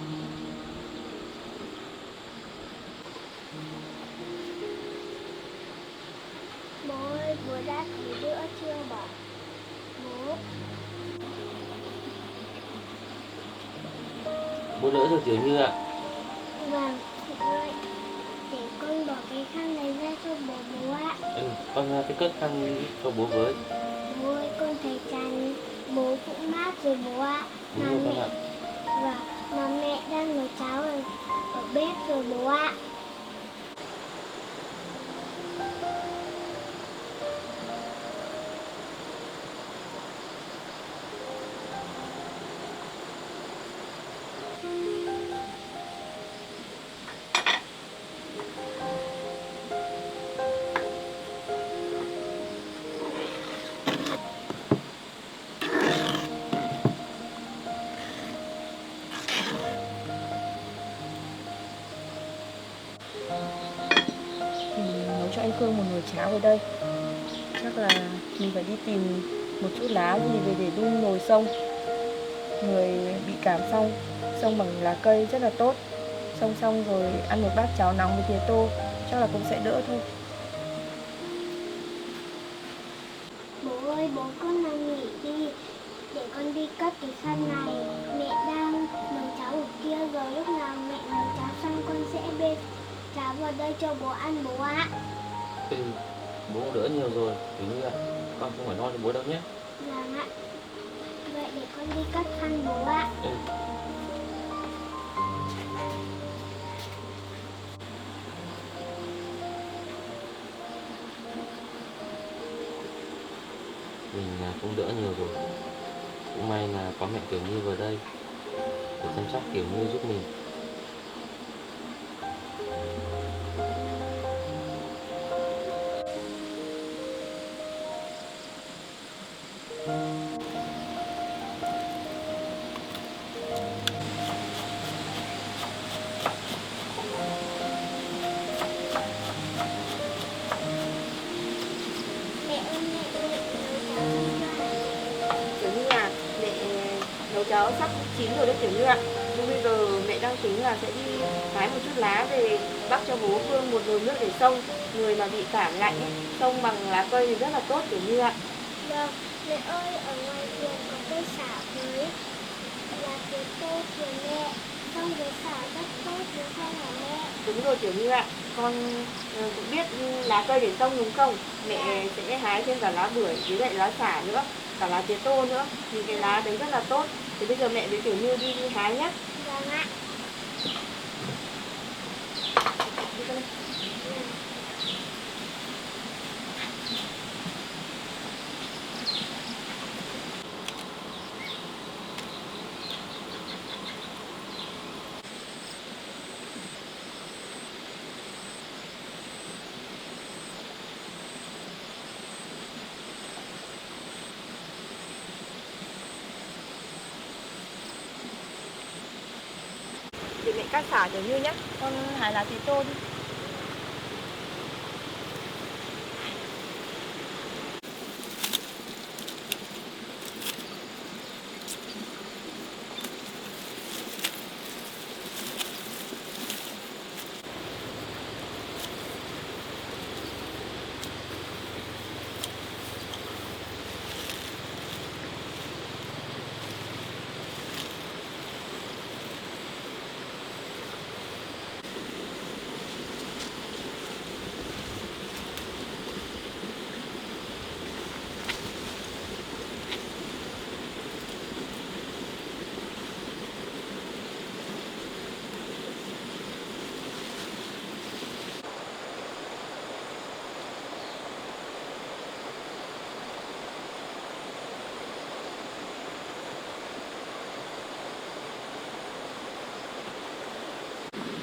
Bố ơi, bố đã thấy bữa chưa bảo bố? Bố đỡ rồi Tiểu Như ạ. Vâng, vậy để con bỏ cái khăn này ra cho bố ạ. Con cái cất khăn cho bố với. Bố ơi, con thấy chán, bố cũng mát rồi bố ạ. Đúng rồi con ạ. Và mà mẹ đang nấu cháo ở bếp rồi bố ạ. Mình nấu cho anh Cương một nồi cháo ở đây. Chắc là mình phải đi tìm một chút lá gì về để đun nồi xông. Người bị cảm xông bằng lá cây rất là tốt. Xông xong rồi ăn một bát cháo nóng với tía tô, chắc là cũng sẽ đỡ thôi. Bố ơi, bố con nằm nghỉ đi, để con đi cất cái khăn này. Mẹ đang nấu cháo ở kia rồi, lúc nào mẹ nấu cháo xong con sẽ bê cháo vào đây cho bố ăn bố ạ. Bố cũng đỡ nhiều rồi Tiểu Như ạ. Con không phải lo cho bố đâu nhé. Vâng ạ. Vậy để con đi cất khăn bố ạ. Mình cũng đỡ nhiều rồi. Cũng may là có mẹ Tiểu Như vào đây để chăm sóc Tiểu Như giúp mình. Mẹ ơi, mẹ Tiểu Như à, mẹ nấu cháo sắp chín rồi đấy Tiểu Như ạ. Nhưng bây giờ mẹ đang tính là sẽ đi hái một chút lá về bắc cho bố Phương một nồi nước để xông. Người mà bị cảm lạnh ấy, xông bằng lá cây thì rất là tốt Tiểu Như ạ. Vâng, mẹ ơi, ở ngoài vườn có cây xả mới là cái tô của mẹ. Xong cái xả rất tốt đúng không hả mẹ? Đúng rồi Tiểu Như ạ. Con cũng biết lá cây để xông đúng không? Mẹ sẽ hái thêm cả lá bưởi với lại lá xả nữa, cả lá tía tô nữa. Thì cái lá đấy rất là tốt. Thì bây giờ mẹ với Tiểu Như đi hái nhé. Vâng ạ. Đi con đi. Để mẹ cắt xả Tiểu Như nhé. Con hái lá tía tô đi.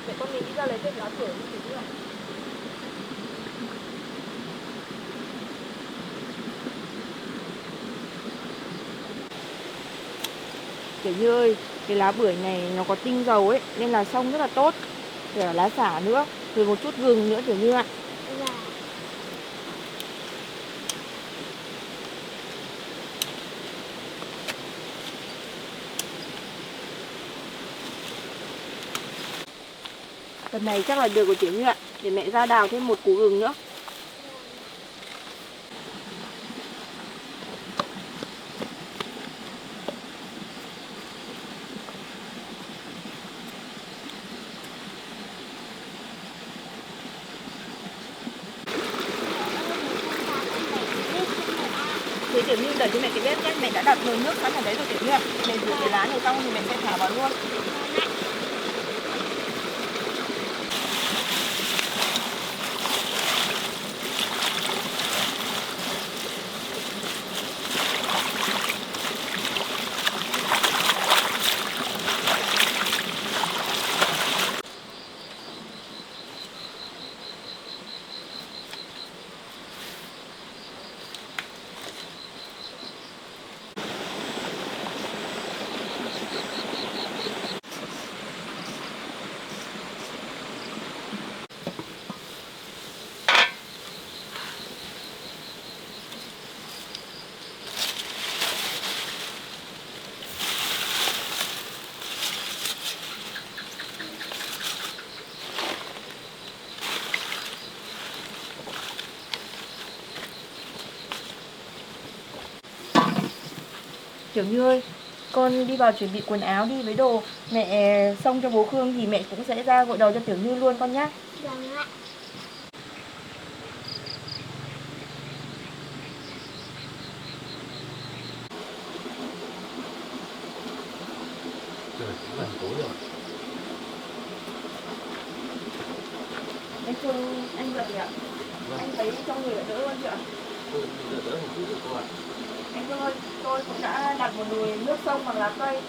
Mẹ con mình đi ra lấy thêm lá bưởi đi Tiểu Như ạ. Tiểu Như ơi, cái lá bưởi này nó có tinh dầu ấy nên là xông rất là tốt. Cả lá xả nữa, rồi một chút gừng nữa Tiểu Như ạ. Dạ. Lần này chắc là được của Tiểu Như ạ. Để mẹ ra đào thêm một củ gừng nữa. Thế Tiểu Như đợi cho mẹ cái bếp nhé. Mẹ đã đặt nồi nước sẵn ở đấy rồi Tiểu Như ạ. Mẹ rửa cái lá này xong thì mẹ sẽ thả vào luôn. Tiểu Như ơi, con đi vào chuẩn bị quần áo đi với đồ. Mẹ xong cho bố Khương thì mẹ cũng sẽ ra gội đầu cho Tiểu Như luôn con nhé. Vâng ạ. Trời cũng gần tối rồi. Anh Phương, anh dậy ạ. Vâng. Anh thấy trong người đã đỡ hơn chưa ạ? Tôi đỡ một chút rồi cô ạ. Anh Phương ơi, tôi cũng đã đặt một nồi nước sông bằng lá cây.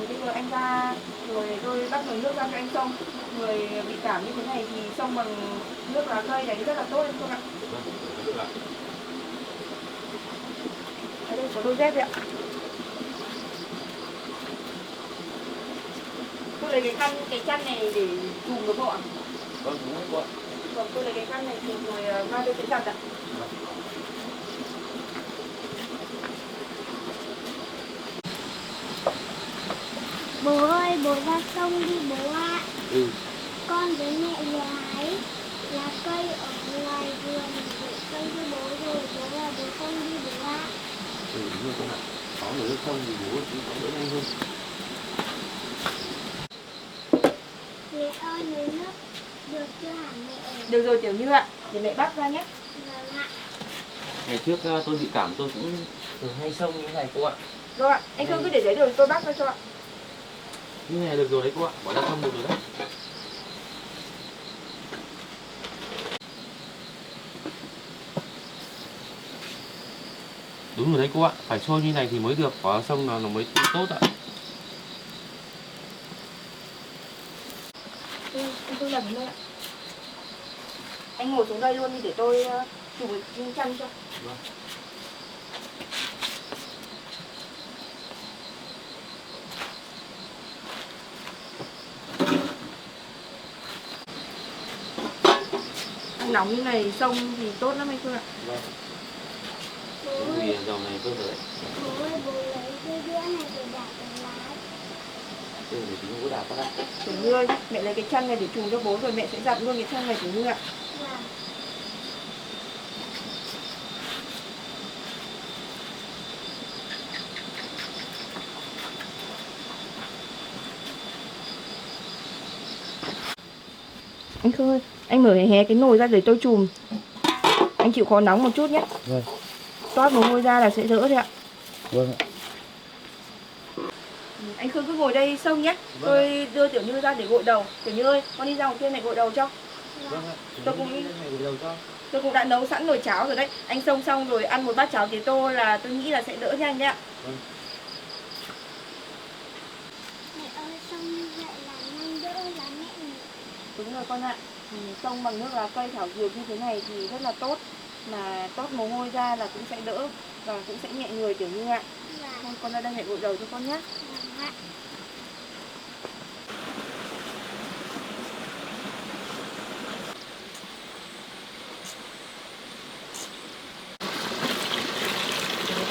Bây giờ anh ra rồi tôi bắt nồi nước ra cho anh xông. Người bị cảm như thế này thì xông bằng nước lá cây này rất là tốt anh Phương ạ. Vâng, được ạ. Ở đây có đôi dép đấy ạ. Tôi lấy cái chăn này để trùm được không ạ? Vâng, đúng rồi cô ạ. Vâng, tôi lấy cái khăn này thì rồi mai tôi sẽ giặt ạ. Vâng. Bố ơi, bố ra sông đi bố ạ. Ừ. Con với mẹ vừa hái lá cây ở ngoài vườn để cây cho bố rồi. Bố là bố không đi bố ạ. Ừ, đúng rồi con ạ. Có người nước không thì bố cũng có đỡ nhanh hơn. Mẹ ơi, lấy nước được chưa hả mẹ? Được rồi Tiểu Như ạ, để mẹ bắt ra nhé. Vâng ạ. Ngày trước tôi bị cảm tôi cũng thường hay xông như thế này cô ạ. Rồi ạ, anh Phương cứ để đấy rồi tôi bắt ra cho ạ. Như này được rồi đấy cô ạ, bỏ ra không được rồi đấy. Đúng rồi đấy cô ạ, phải sôi như này thì mới được, có sông nào nó mới tốt ạ. Anh Phương làm đây ạ. Anh ngồi xuống đây luôn đi để tôi chụp cái chăn cho. Vâng. Nóng như này xông thì tốt lắm anh Phương ạ. Vâng. Bố Vì ơi, dầu này tốt rồi đấy. bố ơi, bố lấy cái đĩa này để đạp cái lá. Ừ, để tí bố đạp phát ạ. Tiểu Như ơi, mẹ lấy cái chăn này để trùm cho bố rồi mẹ sẽ giặt luôn cái chăn này Tiểu Như ạ. Vâng. Anh Phương ơi, anh mở hé cái nồi ra để tôi chùm. Anh chịu khó nóng một chút nhé. Vâng. Toát mồ hôi ra là sẽ đỡ thôi ạ. Vâng ạ. Anh Khương cứ ngồi đây xông nhé. Vâng. Tôi đưa Tiểu Như ra để gội đầu. Tiểu Như ơi, con đi ra ngoài kia mẹ gội đầu cho. Vâng ạ. Tôi cũng- gội đầu cho. Tôi cũng đã nấu sẵn nồi cháo rồi đấy. Anh xông xong rồi ăn một bát cháo tía tô là tôi nghĩ là sẽ đỡ nhanh đấy ạ. Vâng. Mẹ ơi, xong như vậy là nhanh đỡ là mẹ nhỉ? Đúng rồi con ạ. Xông bằng nước lá cây thảo dược như thế này thì rất là tốt. Mà toát mồ hôi ra là cũng sẽ đỡ và cũng sẽ nhẹ người Tiểu Như ạ. Vâng. Thôi con ra đây mẹ gội đầu cho con nhé. Vâng ạ.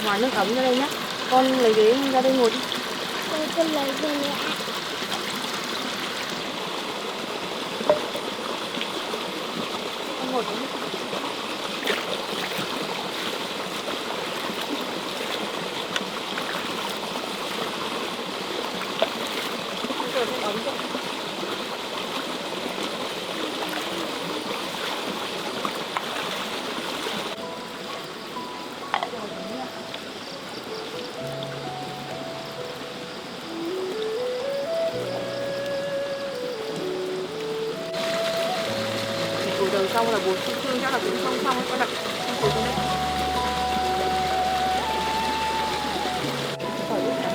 Hòa nước ấm ra đây nhé. Con lấy ghế ra đây ngồi đi. Tôi lấy rồi mẹ ạ. xong là bố Phương chắc là cũng xong xong ấy con ạ. Xong cuối cùng đấy. Khỏi biết nào.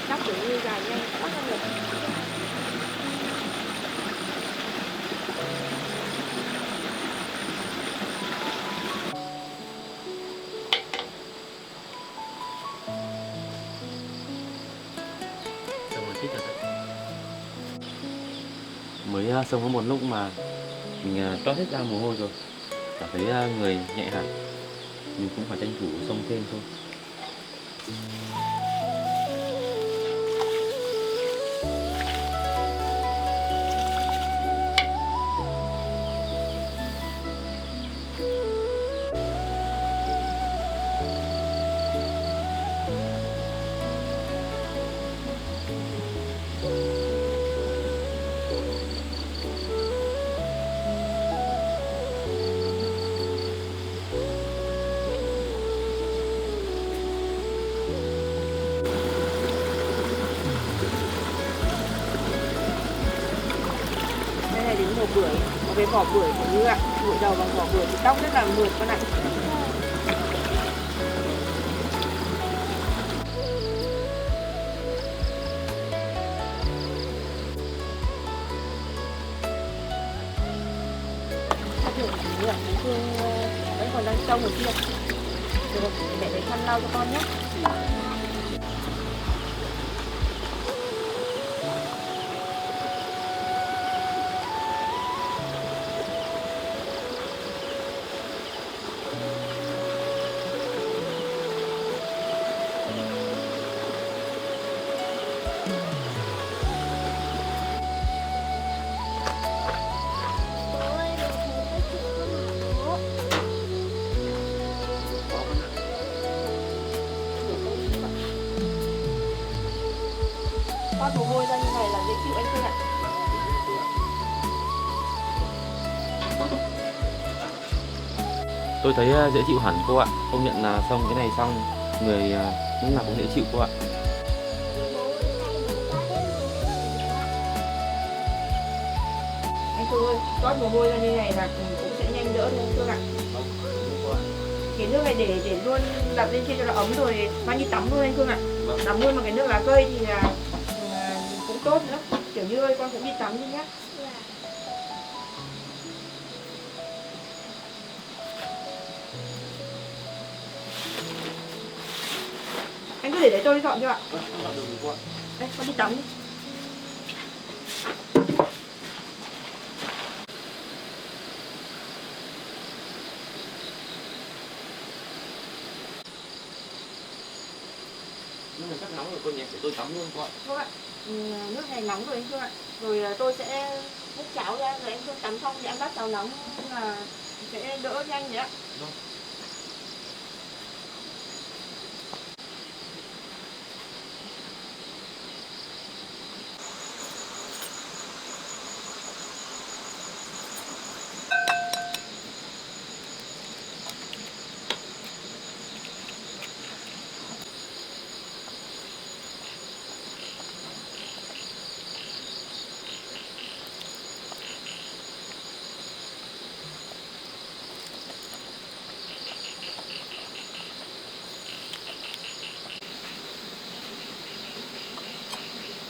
Chắc kiểu như dài nhanh bắt ra được. Xong rồi thích rồi đấy. Mới xong có một lúc mà mình toát hết ra mồ hôi rồi, cảm thấy người nhẹ hẳn. Mình cũng phải tranh thủ xông thêm thôi. Đây này đến mùa bưởi, có cái vỏ bưởi của như ạ, bưởi đầu bằng vỏ bưởi thì tóc rất là mượt con ạ. Như ạ, Phương vẫn còn đang trông ở kia. Được, mẹ lấy khăn lau cho con nhé. Bố ơi, bố thấy cái chữ không hả bố? Toát mồ hôi ra như này là dễ chịu anh Phương ạ. Tôi thấy dễ chịu hẳn cô ạ. Công nhận là xong cái này xong người lúc nào cũng dễ chịu cô ạ. Bố ơi, tay bố toát hết mồ hôi rồi ạ. Anh Phương ơi, toát mồ hôi ra như này là cũng sẽ nhanh đỡ thôi anh Phương ạ. Cái nước này để luôn đặt lên trên cho nó ấm rồi mang đi tắm luôn anh Phương ạ. Tắm luôn bằng cái nước lá cây thì là cũng tốt nữa. Kiểu như ơi con cũng đi tắm đi nhá. Dạ. Anh cứ để đấy tôi đi dọn cho ạ. Đây, con đi tắm đi. Nước này chắc nóng rồi cô nhỉ, để tôi tắm luôn cô ạ. Vâng ạ. Nước này nóng rồi anh Phương ạ. Rồi tôi sẽ múc cháo ra rồi anh Phương tắm xong thì em bắt cháo nóng là sẽ đỡ nhanh đấy ạ. Vâng.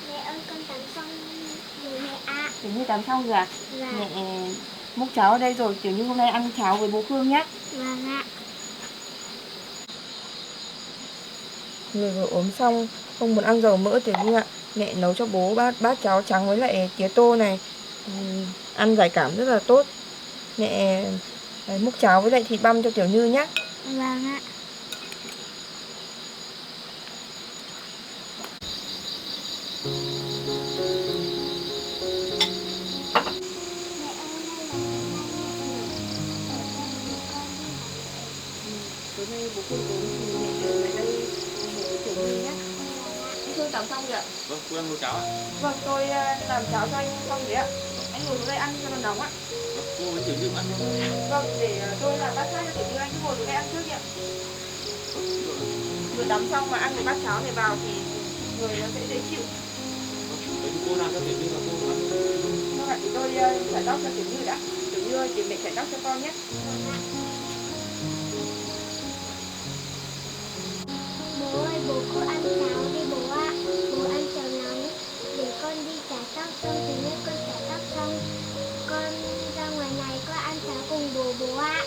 Mẹ ơi, con tắm xong rồi mẹ ạ. Kiểu như tắm xong rồi à? Dạ. Mẹ múc cháo ở đây rồi, kiểu như hôm nay ăn cháo với bố Phương nhá. Vâng ạ. Người vừa ốm xong không muốn ăn dầu mỡ thì như ạ, mẹ nấu cho bố bát cháo trắng với lại tía tô này. Ăn giải cảm rất là tốt. Mẹ múc cháo với lại thịt băm cho Tiểu Như nhá. Vâng ạ. Tối nay bố Phương ốm thì mẹ trở lại đây ngủ với Tiểu Như nhá. Anh Phương tắm xong rồi ạ? Vâng, cô ăn nấu cháo ạ. Vâng, tôi làm cháo cho anh xong rồi ạ. Anh ngồi xuống đây ăn cho nó nóng ạ. Cô với Tiểu Như ăn không? Vâng, để tôi làm bát khác cho Tiểu Như, anh cứ ngồi xuống đây ăn trước đi ạ. Vừa tắm xong mà ăn cái bát cháo này vào thì người nó sẽ dễ chịu. Vậy thì cô làm cho Tiểu Như và cô ăn. Vâng ạ, thì tôi chải tóc cho Tiểu Như đã. Tiểu Như ơi, tìm mẹ chải tóc cho con nhé. Bố ơi, bố cứ ăn cháo đi bố ạ. Bố ăn cháo nóng. Để con đi chải tóc xong thì nữa con chải tóc xong. Con ra ngoài này con ăn cháo cùng bố ạ.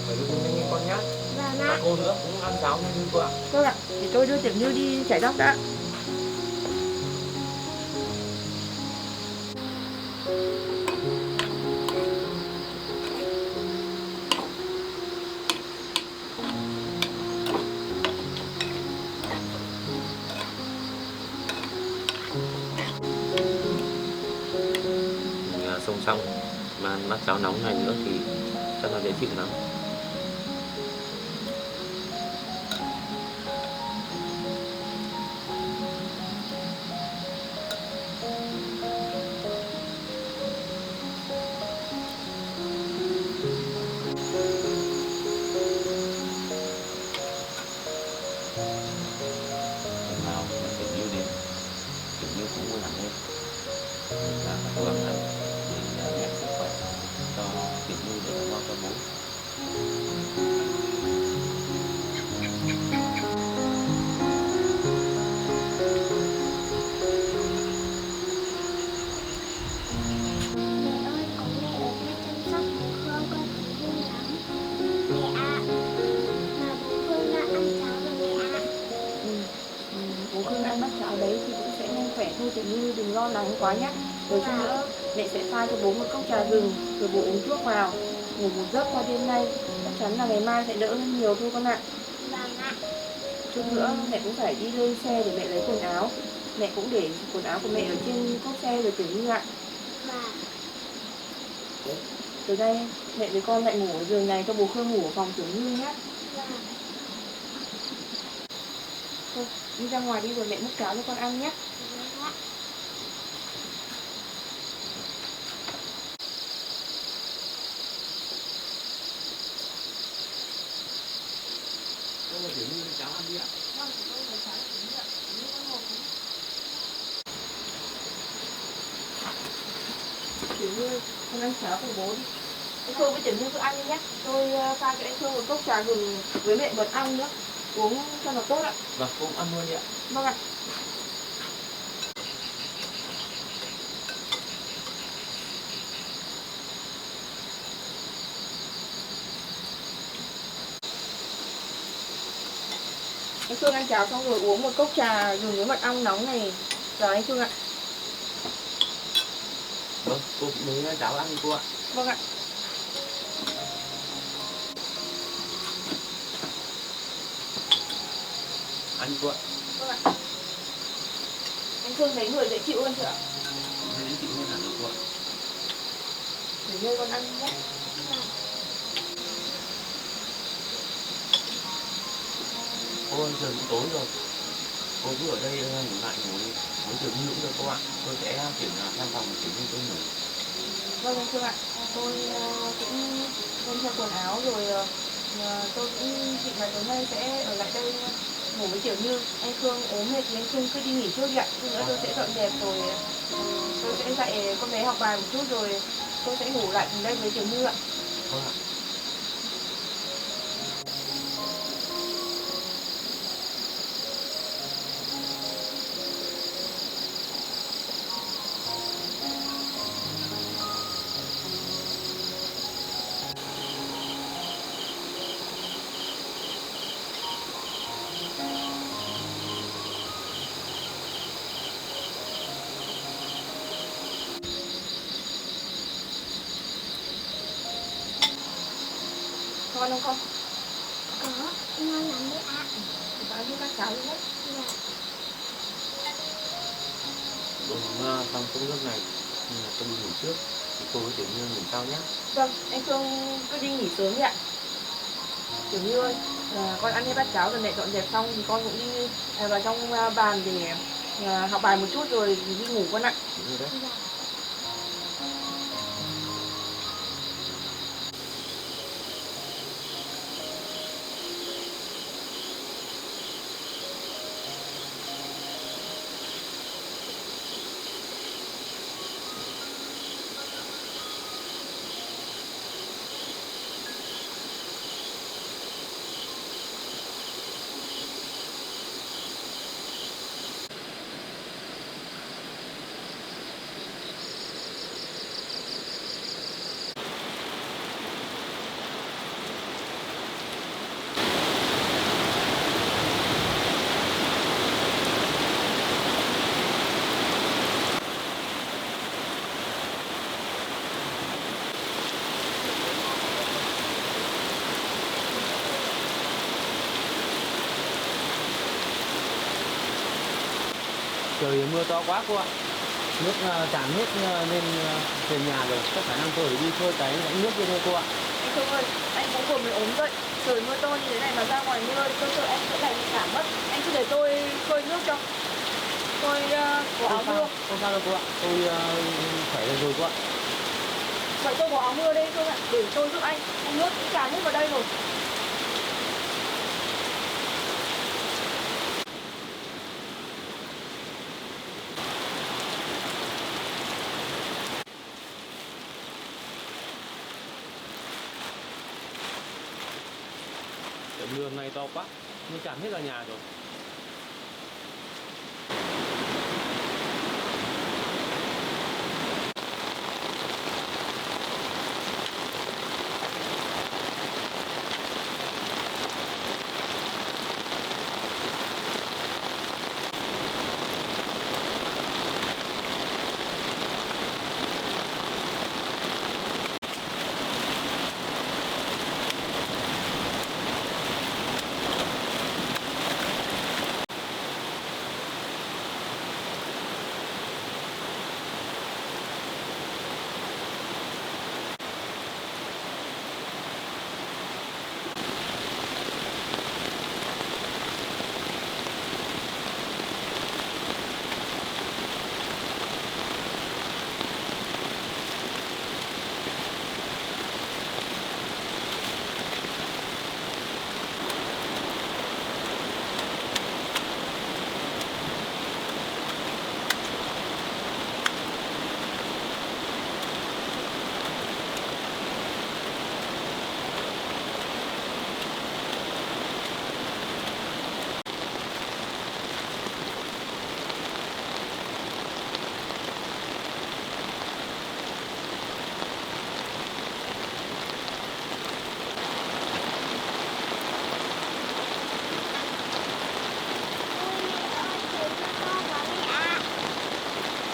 Vậy thì cô nhanh lên con nhá. Vâng Và ạ. cô nữa cũng ăn cháo nhanh hơn cô ạ. Vâng ạ, để tôi đưa Tiểu Như đi chải tóc đã. Mình xông xong mà ăn bát cháo nóng này nữa thì chắc là dễ chịu lắm. Hôm nào mà Tiểu Như đến, Tiểu Như cũng vui hẳn lên. Mình là cố gắng ăn để mẹ sức khỏe cho Tiểu Như để lo cho bố. Mẹ ơi, có mẹ ở đây chăm sóc bố Phương con thấy vui lắm. Mẹ ạ, mà bố Phương đã ăn cháo rồi mẹ ạ. Bố Khương ăn bát cháo đấy thì cũng sẽ nhanh khỏe thôi, Tiểu Như đừng lo lắng quá nhé. Rồi chút nữa mẹ sẽ pha cho bố một cốc trà gừng, rồi bố uống thuốc vào, ngủ một giấc qua đêm nay, chắc chắn là ngày mai sẽ đỡ hơn nhiều thôi con ạ. Vâng ạ. Chút nữa mẹ cũng phải đi lên xe để mẹ lấy quần áo. Mẹ cũng để quần áo của mẹ ở trên cốp xe rồi Tiểu Như ạ. Vâng. Từ đây mẹ với con lại ngủ ở giường này cho bố Khương ngủ ở phòng Tiểu Như nhé. Vâng. Thôi đi ra ngoài đi rồi mẹ múc cháo cho con ăn nhé. Vâng ạ. Cô và Tiểu Như cháo ăn đi ạ. Tiểu Như, con ăn cháo cùng bố đi. Anh Khương với Tiểu Như cứ ăn đi nhé. Tôi pha cho anh Khương một cốc trà gừng với mẹ bật ong nữa. Uống cho nó tốt ạ. Vâng, cô cũng ăn luôn đi ạ. Vâng ạ. Anh Khương ăn cháo xong rồi uống một cốc trà gừng với mật ong nóng này. Rồi anh Khương ạ. Vâng, cô cũng mới cháo ăn đi cô ạ. Vâng ạ. Ăn đi cô ạ. Vâng ạ. Anh Khương thấy người dễ chịu hơn chưa ạ? Thế đến chịu hơn hẳn rồi cô ạ. Để như con ăn nhé. Cô ơi, giờ cũng tối rồi. Cô cứ ở đây ngủ lại ngồi với Tiểu Như cũng được cô ạ. Tôi sẽ chuyển sang phòng của Tiểu Như tôi ngủ. Vâng anh Khương ạ. Tôi cũng đem theo quần áo rồi tôi cũng định là tối nay sẽ ở lại đây ngủ với Tiểu Như. Anh Khương ốm mệt thì anh Khương cứ đi nghỉ trước đi ạ. Chút nữa tôi sẽ dọn dẹp rồi tôi sẽ dạy con bé học bài một chút rồi tôi sẽ ngủ lại đây với Tiểu Như ạ. Vâng ạ. Ngon không con? Có, ngon lắm đấy ạ. Con ăn bát cháo đi nhé. Dạ. Uống xong cốc nước này nhưng mà tôi đi ngủ trước. Thì cô với Tiểu Như ngủ sau nhé. Vâng, anh Khương cứ đi nghỉ sớm đi ạ. Tiểu Như ơi, con ăn hết bát cháo rồi mẹ dọn dẹp xong thì con cũng đi vào trong bàn để học bài một chút rồi đi ngủ con ạ. Đúng rồi đấy. Dạ. Trời mưa to quá cô ạ. Nước tràn hết lên thềm nhà rồi. Chắc khả năng tôi phải đi khơi cái rãnh nước kia thôi cô ạ. Anh Thương ơi, anh cũng vừa mới ốm dậy. Trời mưa to như thế này mà ra ngoài mưa tôi sợ anh sẽ lại bị cảm mất. Anh cứ để tôi khơi nước cho. Tôi có áo mưa. Không sao đâu cô ạ. Tôi khỏe rồi cô ạ. Vậy tôi có áo mưa đây Thương ạ. Để tôi giúp anh. Nước cũng tràn hết vào đây rồi. Trời mưa hôm nay to quá. Mưa tràn hết vào nhà rồi.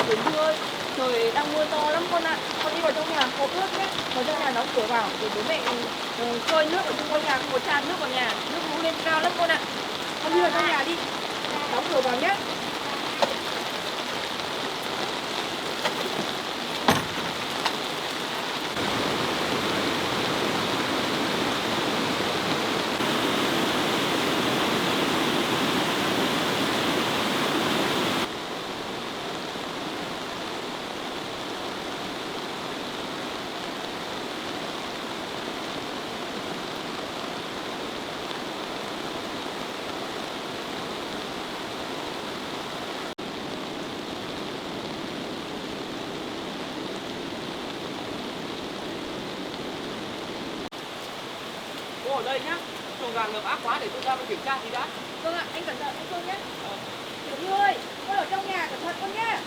Đến Thương ơi, trời đang mưa to lắm con ạ. Con đi vào trong nhà hộ ướt nhé. Vào trong nhà đóng cửa vào để bố mẹ khơi nước ở trong ngôi nhà không có tràn nước vào nhà. Nước lũ lên cao lắm con ạ. Con đi vào trong nhà đi. Đóng cửa vào nhé. Cô ở đây nhá. Chuồng gà ngập ác quá để tôi ra bên kiểm tra thì đã. Vâng ạ, anh cẩn thận anh Phương nhé. Tiểu Như ơi, con ở trong nhà cẩn thận con nhé.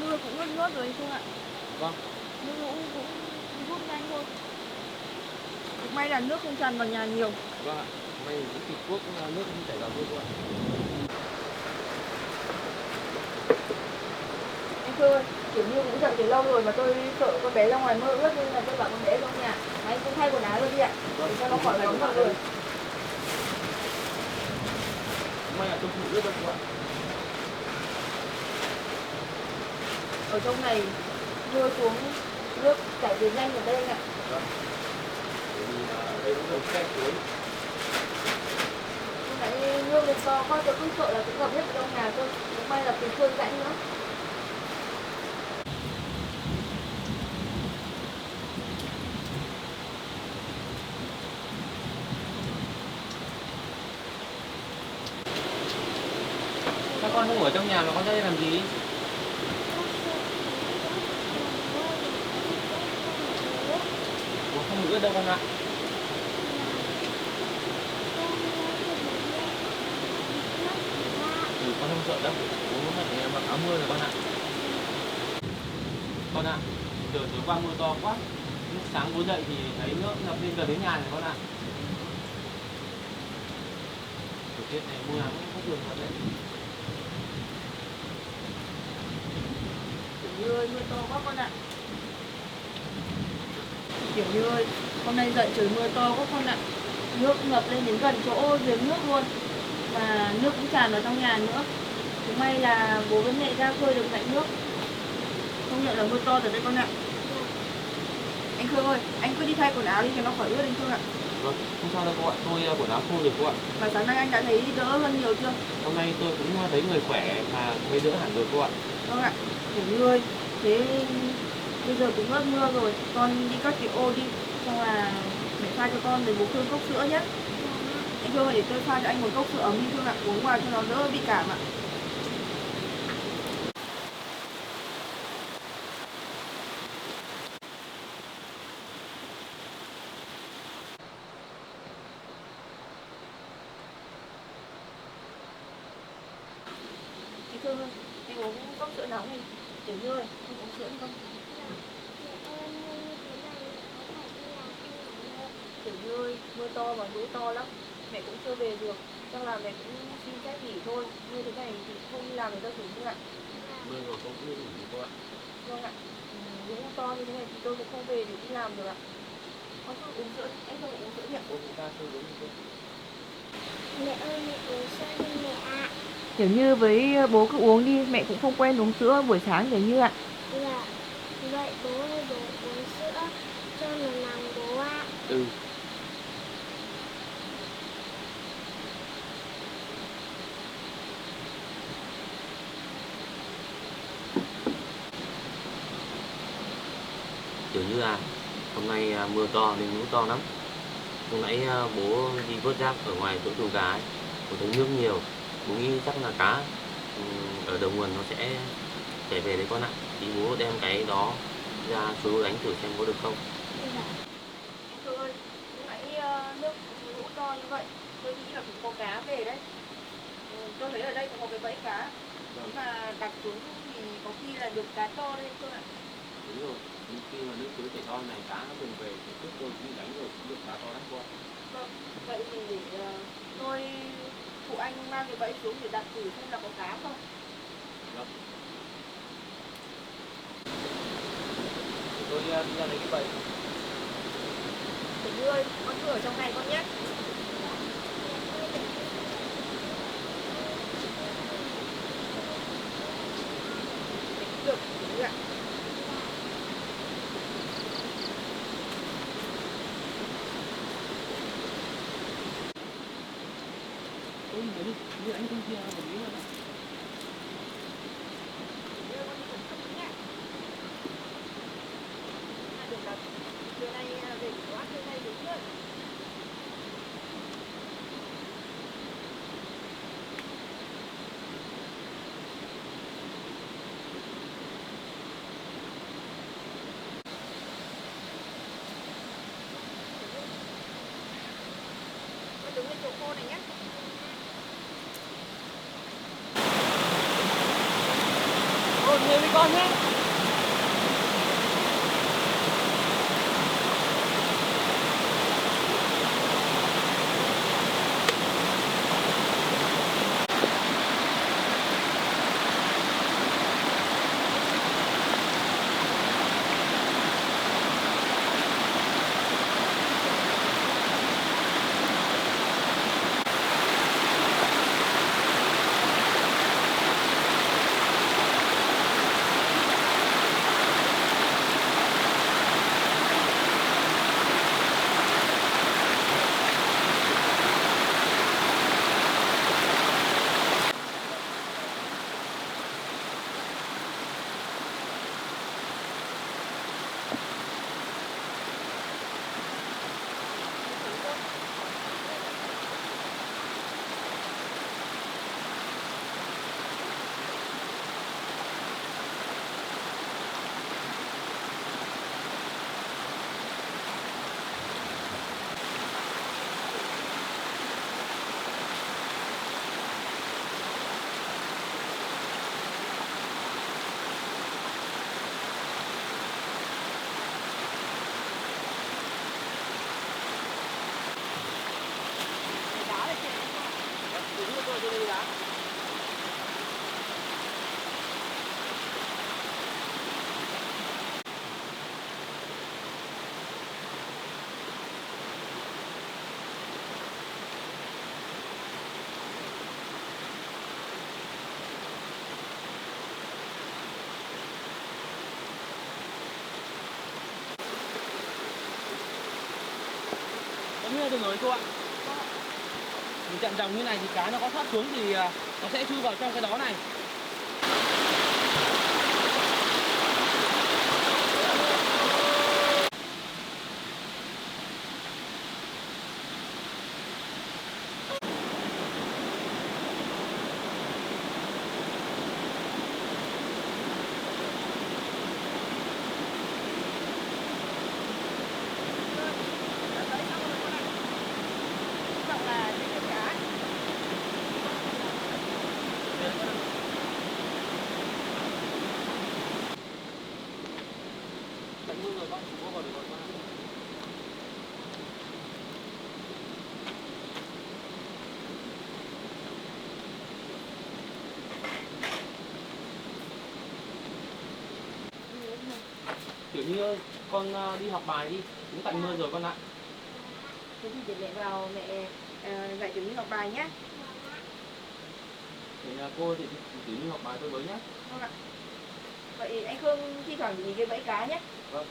Mưa cũng ngớt ngớt rồi anh Phương ạ. Vâng. Nước lũ cũng rút nhanh thôi. May là nước không tràn vào nhà nhiều. Vâng ạ. May cái kịch quốc nước không chảy vào thôi cô ạ. Anh Phương ơi, kiểu như cũng dậy từ lâu rồi mà tôi sợ con bé ra ngoài mưa ướt nên là tôi bảo con bé trong nhà. Anh cũng thay quần áo luôn đi ạ. Để cho nó khỏi nóng mọi người. May là tôi không ướt đâu cô ạ. Ở trong này mưa xuống nước chảy về nhanh ở đây anh ạ. Vâng. Bởi vì đây cũng là khe suối. Lúc nãy nước lên to quá tôi cứ sợ là cũng ngập hết trong nhà tôi. Cũng may là từ khơi rãnh nữa. Sao con không ở trong nhà mà con ra đây làm gì? Ủa, không ướt đâu con ạ. Ừ, con không sợ đâu. Bố mẹ mặc áo mưa rồi con ạ. Con ạ, trời tối qua mưa to quá. Lúc sáng bố dậy thì thấy nước ngập lên gần đến nhà rồi con ạ. Thời tiết này mưa nắng không thường thật đấy. Kiểu như ơi, mưa to quá con ạ. Kiểu như ơi, hôm nay dậy trời mưa to quá con ạ. Nước ngập lên đến gần chỗ giếng nước luôn. Và nước cũng tràn vào trong nhà nữa. Cũng may là bố với mẹ ra khơi được lại nước. Không nhận là mưa to rồi đấy con ạ. Anh Khương ơi, anh cứ đi thay quần áo đi cho nó khỏi ướt anh Khương ạ. Vâng, không sao đâu cô ạ. Tôi quần áo khô rồi cô ạ. Và sáng nay anh đã thấy đỡ hơn nhiều chưa? Hôm nay tôi cũng thấy người khỏe mà mới đỡ hẳn rồi cô ạ. Vâng ạ. Kiểu như ơi, thế bây giờ cũng ngớt mưa rồi, con đi cắt cái ô đi. Xong là mẹ pha cho con để bố Khương cốc sữa nhé. Anh Khương ơi, để tôi pha cho anh một cốc sữa ấm đi Khương ạ. Uống vào cho nó đỡ bị cảm ạ. Anh Khương ơi, anh uống cốc sữa nóng đi. Kiểu như ơi, anh uống sữa đi con. Kiểu như ơi, mưa to và lũ to lắm. Mẹ cũng chưa về được. Chắc là mẹ cũng xin phép nghỉ thôi. Như thế này thì không đi làm được đâu Kiểu Như ạ. Mưa rồi con cũng nghỉ cô ạ. Vâng ạ. Lũ to như thế này thì tôi cũng không về được đi làm được ạ. Con cứ uống sữa đi, anh không uống sữa nhỉ? Cô chúng ta chơi đúng không? Mẹ ơi, mẹ uống sữa đi mẹ ạ. Kiểu như với bố cứ uống đi, mẹ cũng không quen uống sữa buổi sáng kiểu như ạ. Dạ. Vậy bố ơi, bố uống sữa cho nó nóng bố ạ. Ừ. Kiểu như hôm nay mưa to nên lũ to lắm. Hôm nãy bố đi vớt rác ở ngoài chỗ chuồng cá ấy, bố thấy nước nhiều, bố nghĩ chắc là cá ở đầu nguồn nó sẽ chảy về đấy con ạ. Thì bố đem cái đó ra suối bố đánh thử xem có được không. Dạ. Anh Phương ơi, lúc nãy nước lũ to như vậy, tôi nghĩ là cũng có cá về đấy. Tôi thấy ở đây có một cái bẫy cá. Nếu mà đặt xuống thì có khi là được cá to đấy Phương ạ. Đúng rồi, nhưng khi mà nước suối chảy to này cá nó dừng về thì trước tôi đi đánh rồi cũng được cá to lắm cô ạ. Vâng, vậy thì để tôi phụ anh mang cái bẫy xuống để đặt thử xem là có cá không. Vâng. Tôi đi ra lấy cái bẫy. Tiểu Như ơi, con cứ ở trong này con nhé. Được, Tiểu Như ạ. Ôi, đi, như anh không kia một tí nữa. Tiểu Như ơi, con đi cẩn thận nhé. Được là trưa nay về quá trưa nay đúng rồi. Con đứng lên chỗ cô này nhé. Ô, một người với con nhé. Như là được rồi cô ạ. Mình chặn dòng như này thì cá nó có thoát xuống thì nó sẽ chui vào trong cái đó này. Tận mưa rồi con, mua vào được rồi con. Kiểu như con đi học bài đi, cũng tạnh mưa rồi con ạ. Thế thì để mẹ vào mẹ dạy Tiểu Như học bài nhé. Để cô thì Tiểu Như học bài tôi với nhé. Vâng ạ. Vậy anh Khương thi thoảng nghỉ cái bẫy cá nhé. Vâng.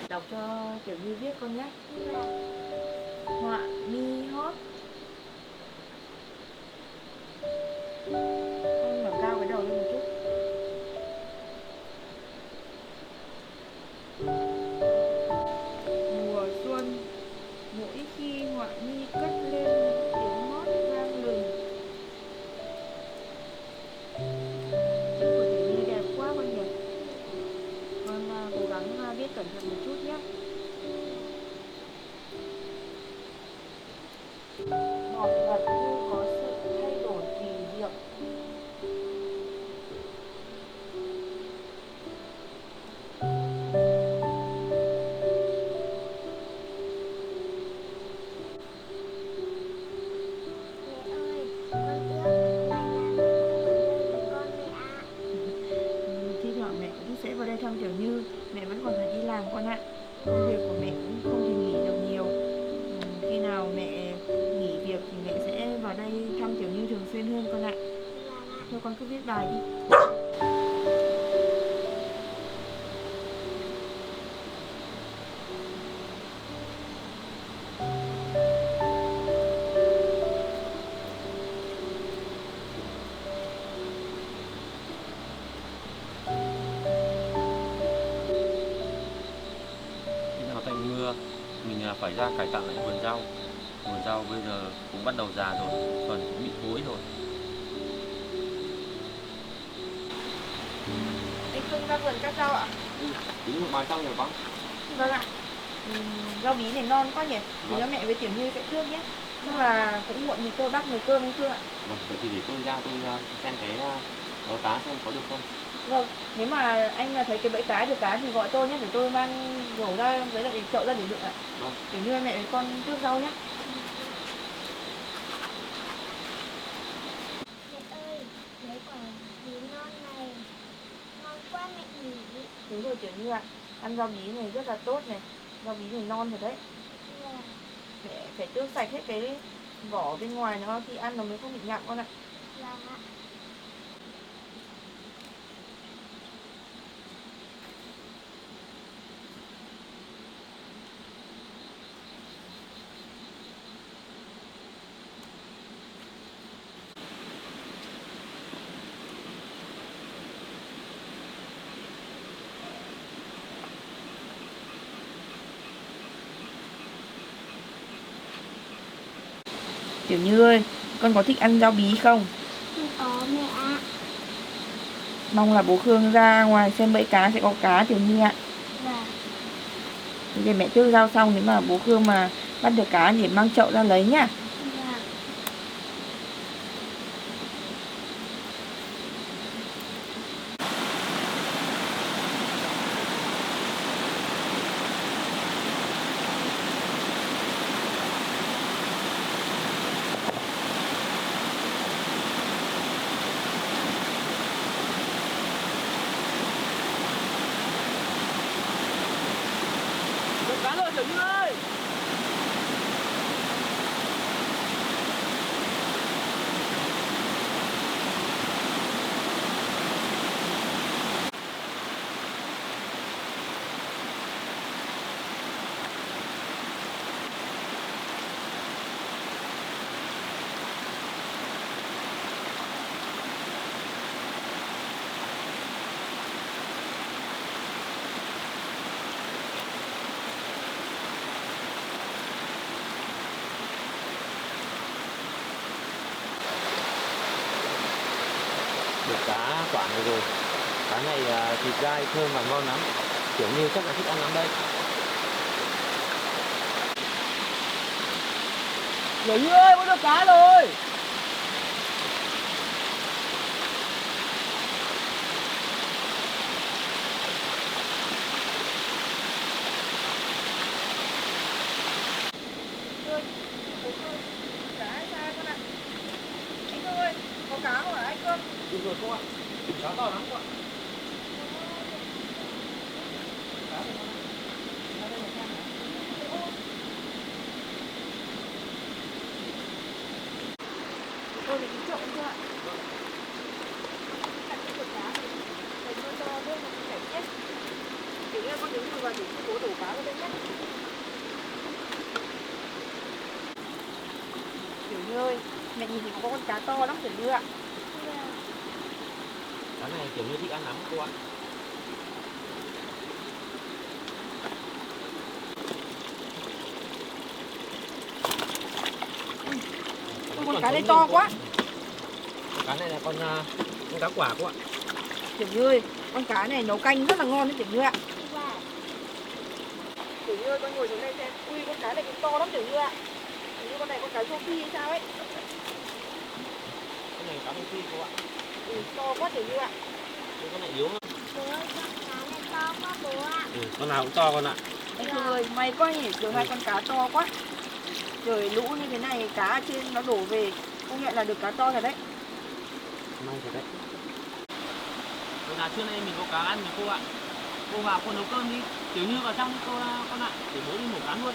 Đọc cho Tiểu Như viết con nhé. Họa mi hót. Con ngẩng cao cái đầu lên một chút. Mùa xuân, mỗi khi họa mi cất lên những tiếng mót vang lừng. Chữ của Tiểu Như đẹp quá con nhỉ. Con cố gắng viết cẩn thận một chút nhé. Ngọt ngật như có sự thay đổi kỳ diệu. Mẹ ơi, con ước vài ngày nữa con với con mẹ ạ. Thi thoảng mẹ cũng sẽ vào đây thăm Tiểu Như. Mẹ vẫn còn phải đi làm con ạ. Công việc của mẹ cũng không thể nghỉ được nhiều. Khi nào mẹ nghỉ việc thì mẹ sẽ vào đây thăm Tiểu Như thường xuyên hơn con ạ. Vâng ạ. Thôi con cứ viết bài đi. Khi nào tạnh mưa mình phải ra cải tạo lại vườn rau. Vườn rau bây giờ cũng bắt đầu già rồi, phần cũng bị thối rồi. Anh Khương ra vườn cắt rau ạ? Tính một bài xong rồi bác. Vâng ạ. Rau bí này non quá nhỉ. Thì cho mẹ với Tiểu Như sẽ trước nhé. Chắc là cũng muộn thì tôi bắt nồi cơm không chưa ạ? Vâng, vậy thì để tôi ra tôi xem cái bó cá xem có được không. Vâng, nếu mà anh là thấy cái bẫy cá được cá thì gọi tôi nhé, để tôi mang rổ ra với lại chậu ra để đựng ạ. Vâng. Tiểu Như mẹ với con trước rau nhé. Mẹ ơi, lấy quả bí non này ngon quá mẹ nhỉ. Đúng rồi Tiểu Như ạ. Ăn rau bí này rất là tốt này. Rau bí này non rồi đấy. Vâng. Mẹ phải tước sạch hết cái vỏ bên ngoài nó thì ăn nó mới không bị nhặng con ạ. Vâng ạ. Tiểu Như ơi, con có thích ăn rau bí không? Không có mẹ ạ. Mong là bố Khương ra ngoài xem bẫy cá sẽ có cá Tiểu Như ạ. Vâng. Để mẹ tước rau xong, nếu mà bố Khương mà bắt được cá thì mang chậu ra lấy nhá. Vâng. Được cá rồi Tiểu Như ơi. Được cá quả này rồi. Cá này thịt dai thơm và ngon lắm. Tiểu Như chắc là thích ăn lắm đây. Tiểu Như ơi, có được cá rồi. Cá hay sao con ạ? Anh Khương ơi, có cá không hả anh Khương? Được rồi cô ạ. Cá to lắm cô ạ. Tôi thì trộn chưa ạ? Cắt cái cá này, để cho nước nó chảy chết. Tiểu Như con đứng vào để cho bố đổ cá vào đây nhé. Tiểu Như ơi, mẹ nhìn thì có con cá to lắm Tiểu Như ạ. Cá này Tiểu Như thích ăn lắm cô ạ. Con cá này to quá. Cá này là con cá quả cô ạ. Tiểu Như ơi, con cá này nấu canh rất là ngon đấy Tiểu Như ạ. Vâng. Tiểu Như ơi, con ngồi xuống đây xem. Ui, con cá này cũng to lắm Tiểu Như ạ. Tiểu Như con này con cá rô phi hay sao ấy. Cái này cá phi cô ạ. To quá Tiểu Như ạ. Con này yếu lắm. Bố ơi, con cá này to quá bố ạ. Con nào cũng to con ạ. Anh Phương ơi, may quá nhỉ, kiểu hai con cá to quá. Trời lũ như thế này, cá ở trên nó đổ về, công nhận là được cá to thật đấy. May thật đấy. Rồi là trưa nay mình có cá ăn rồi cô ạ. Cô vào cô nấu cơm đi. Tiểu Như vào trong cô con ạ. Để bố đi mổ cá luôn.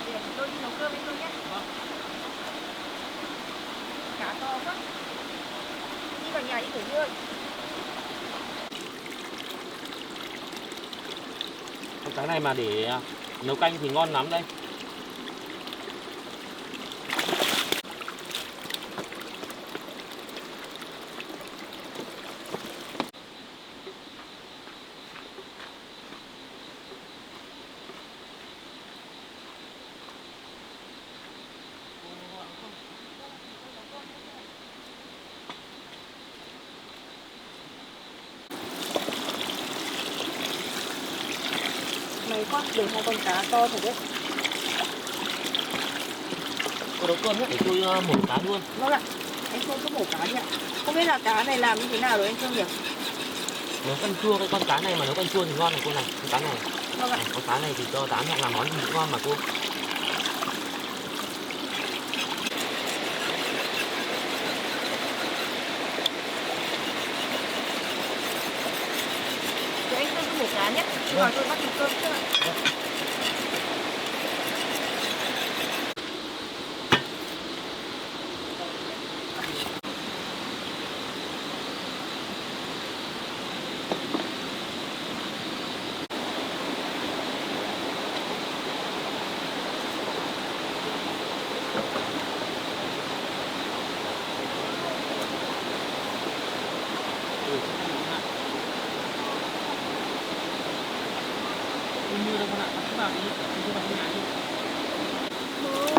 Để tôi đi nấu cơm với tôi nhé. Vâng. Cá to quá. Đi vào nhà đi Tiểu Như ơi. Con cá này mà để nấu canh thì ngon lắm đây. May quá, để hai con cá to thật đấy. Cô nấu cơm nhé, để tôi mổ cá luôn. Vâng ạ, anh Phương cứ mổ cá đi ạ. Không biết là cá này làm như thế nào rồi anh Phương nhỉ? Nấu canh chua cái con cá này mà nấu canh chua thì ngon này cô này. Con cá này. Vâng ạ. Con cá này thì cho tám mẹ làm món gì cũng ngon mà cô. Thế anh Phương cứ mổ cá nhé. Rồi tôi bắt nấu cơm trước ạ. Như đâu con ạ, bắt vào đi, đưa vào trong nhà đi. Bố ơi,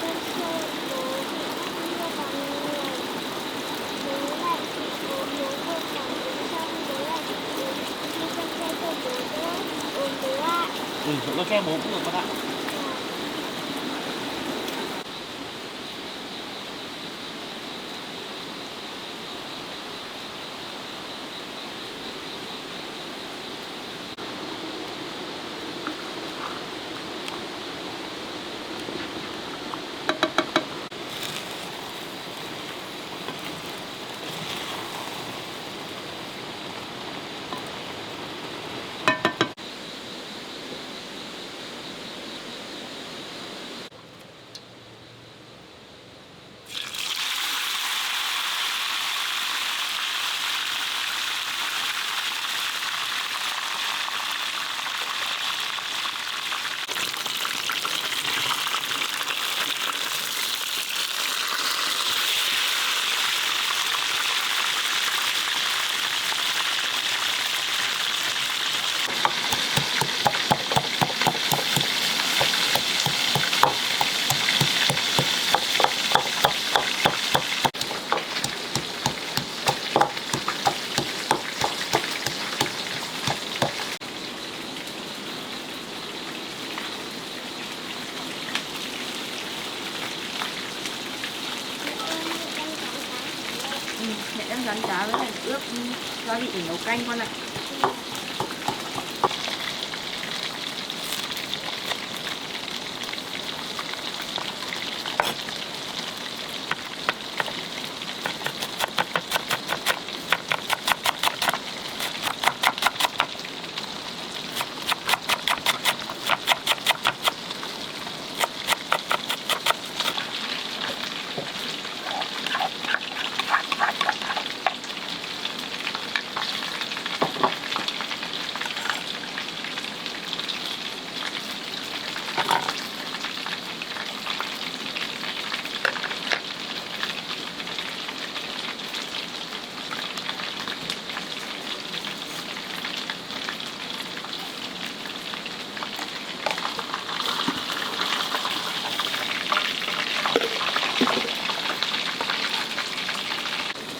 con sợ bố bị bắt vào người. Bố lại bố vừa cảm thấy xong bố lại bố đi con xe cho bố nữa. Bố ạ. Nó xe bố cũng được con ạ. Mẹ đang rán cá với lại ướp gia vị để nấu canh con ạ.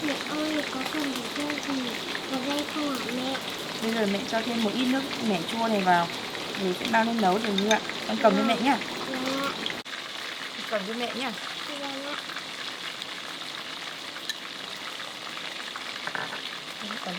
Mẹ ơi, có cần phải cho gì vào đây không hả mẹ? Bây giờ mẹ cho thêm một ít nước mẻ chua này vào để sẽ bao lên nấu được như ạ. Con cầm cho mẹ nhá. Vâng ạ. Cầm cho mẹ nhá. Vâng ạ. Cầm.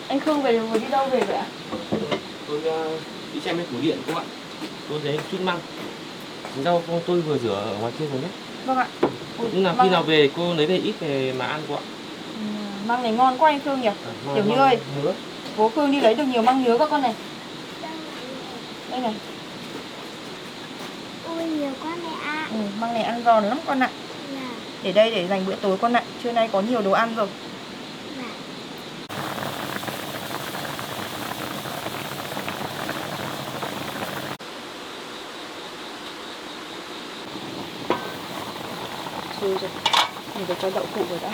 Anh Khương vừa đi đâu về vậy ạ? Tôi đi xem cái tủ điện các bạn. Tôi thấy chút măng. Rau tôi vừa rửa ở ngoài kia rồi đấy. Vâng ạ. Nhưng nào khi nào về cô lấy về ít về mà ăn cô ạ. Măng này ngon quá anh Khương nhỉ? Tiểu Như ơi, bố Khương đi lấy được nhiều măng nhớ các con này. Đây này. Ôi nhiều quá mẹ ạ. Măng này ăn giòn lắm con ạ. Dạ. Để đây để dành bữa tối con ạ. Trưa nay có nhiều đồ ăn rồi. Dạ. Rồi. Mình phải cho đậu phụ vào đã.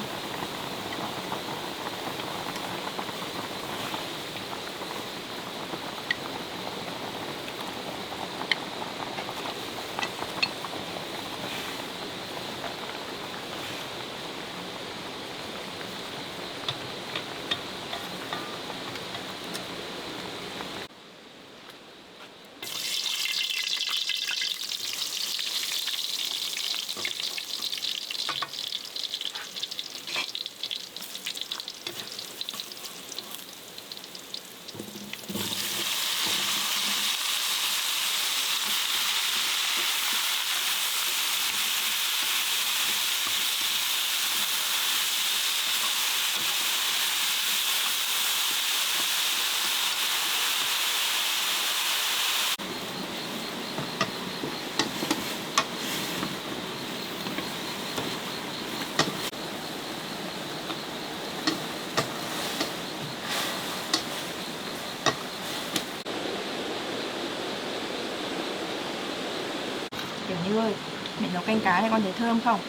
Tiểu Như ơi, mẹ nấu canh cá này con thấy thơm không?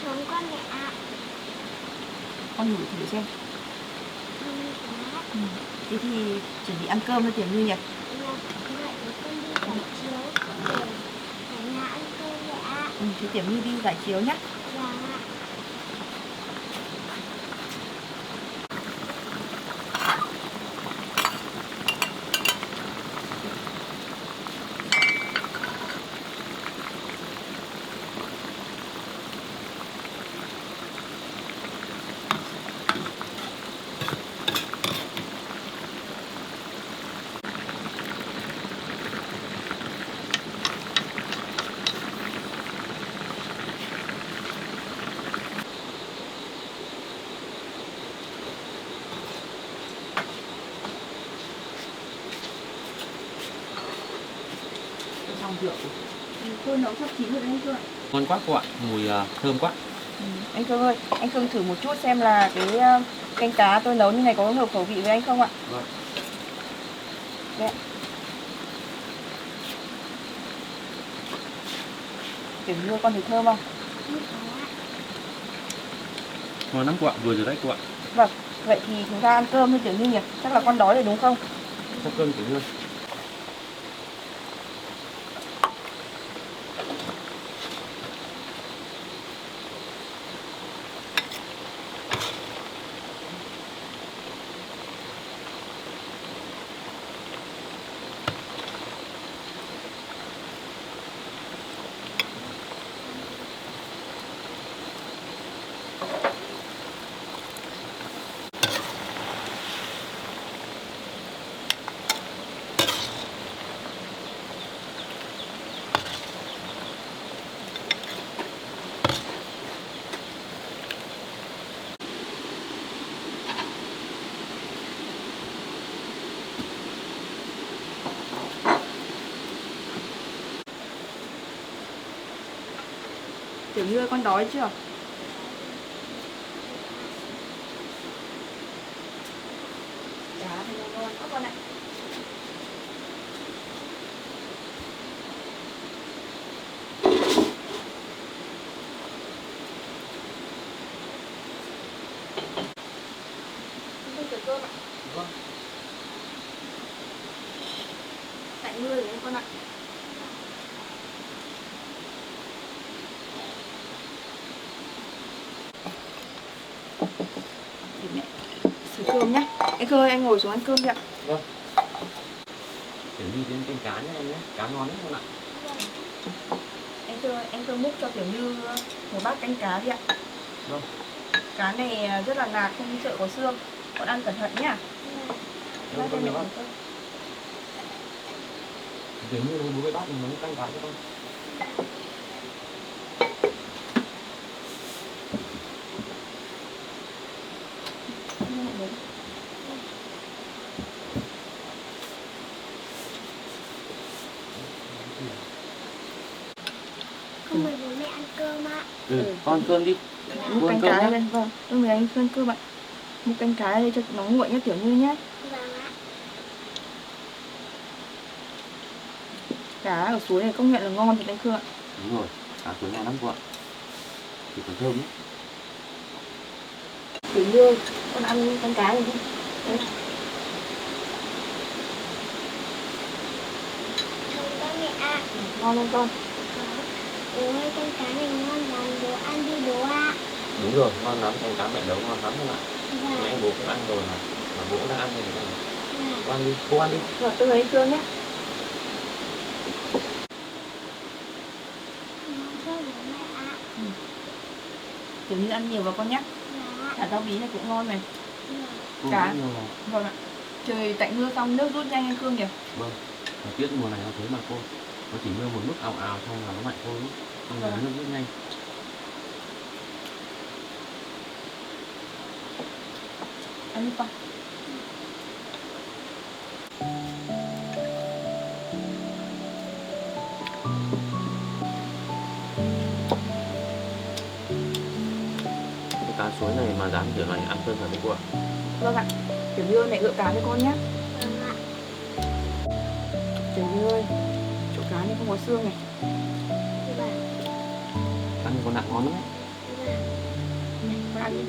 Đúng con mẹ ạ. Con ngửi thử xem. Thơm quá. Thế thì chuẩn bị ăn cơm thôi Tiểu Như nhỉ? Dạ. Vậy để con đi giải chiếu để cả nhà ăn cơm mẹ ạ. Thế Tiểu Như đi giải chiếu nhé. Dạ. Xong rượu. Tôi nấu sắp chín rồi đấy anh Khương ạ. Ngon quá cô ạ, mùi thơm quá. Anh Khương ơi, anh Khương thử một chút xem là cái canh cá tôi nấu như này có hợp khẩu vị với anh không ạ? Vâng. Đây ạ. Tiểu Như con thấy thơm không? Ngon lắm cô ạ, vừa rồi đấy cô ạ. Vâng, vậy thì chúng ta ăn cơm thôi Tiểu Như nhỉ? Chắc là con đói rồi đúng không? Cho cơm Tiểu Như. Tiểu Như ơi, con đói chưa? Cá thì ngon quá con ạ. Con thử cơm ạ. Vâng. Lạnh người đấy con ạ. Để mẹ sửa cơm nhá. Anh Cơ ơi, anh ngồi xuống ăn cơm đi ạ. Vâng. Tiểu Như đến canh cá nhé em nhé, cá ngon lắm con ạ. Anh Cơ múc cho Tiểu Như một bát canh cá đi ạ. Vâng. Cá này rất là nạc, không sợ có xương. Con ăn cẩn thận nhá. Vâng, Cho con mẹ nhớ bác. một cơm. Tiểu Như bố với bác mình nấu canh cá cho con. Không mời bố mẹ ăn cơm ạ. Con ăn cơm đi. Múc canh cá lên. Vâng, tôi mời anh ăn cơm ạ. Múc canh cá lên cho nó nguội nhá Tiểu Như nhé. Vâng ạ. Cá ở suối này công nhận là ngon thật anh Cơ ạ. Đúng rồi, cá suối ngon lắm cô ạ. Thì còn thơm nhé. Tiểu Như, con ăn canh cá này đi. Đấy. Vâng ba mẹ ạ. Ngon không con? Bố ơi, con cá này ngon lắm, bố ăn đi bố ạ. Đúng rồi, ngon lắm, canh cá mẹ nấu ngon lắm không ạ. Vâng. Mẹ bố cũng ăn rồi mà bố cũng đang ăn rồi này. Vâng. Cô ăn đi, cô ăn đi. Rồi tôi lấy anh Cơ nhé. Ngon cho bố mẹ ạ. Tiểu Như ăn nhiều vào con nhé. Vâng ạ. Cả rau bí này cũng ngon này. Vâng. Cô Cá. ăn nhiều vào. Vâng ạ. Trời tạnh mưa xong nước rút nhanh anh Cương nhỉ? Vâng, thời tiết mùa này nó thế mà cô. Nó chỉ mưa một lúc ào ào xong là nó mạnh thôi. Xong rồi Vâng. nước rất nhanh. Ăn đi con. Cái cá suối này mà dám kiểu này ăn cơm thật đấy cô ạ. Vâng ạ. Tiểu Như ơi, mẹ gỡ cá cho con nhé. Vâng ạ. Tiểu Như ơi, chỗ cá này không có xương này. Vâng. Ăn con nặng ngon lắm ấy. Vâng. Này, con ăn đi.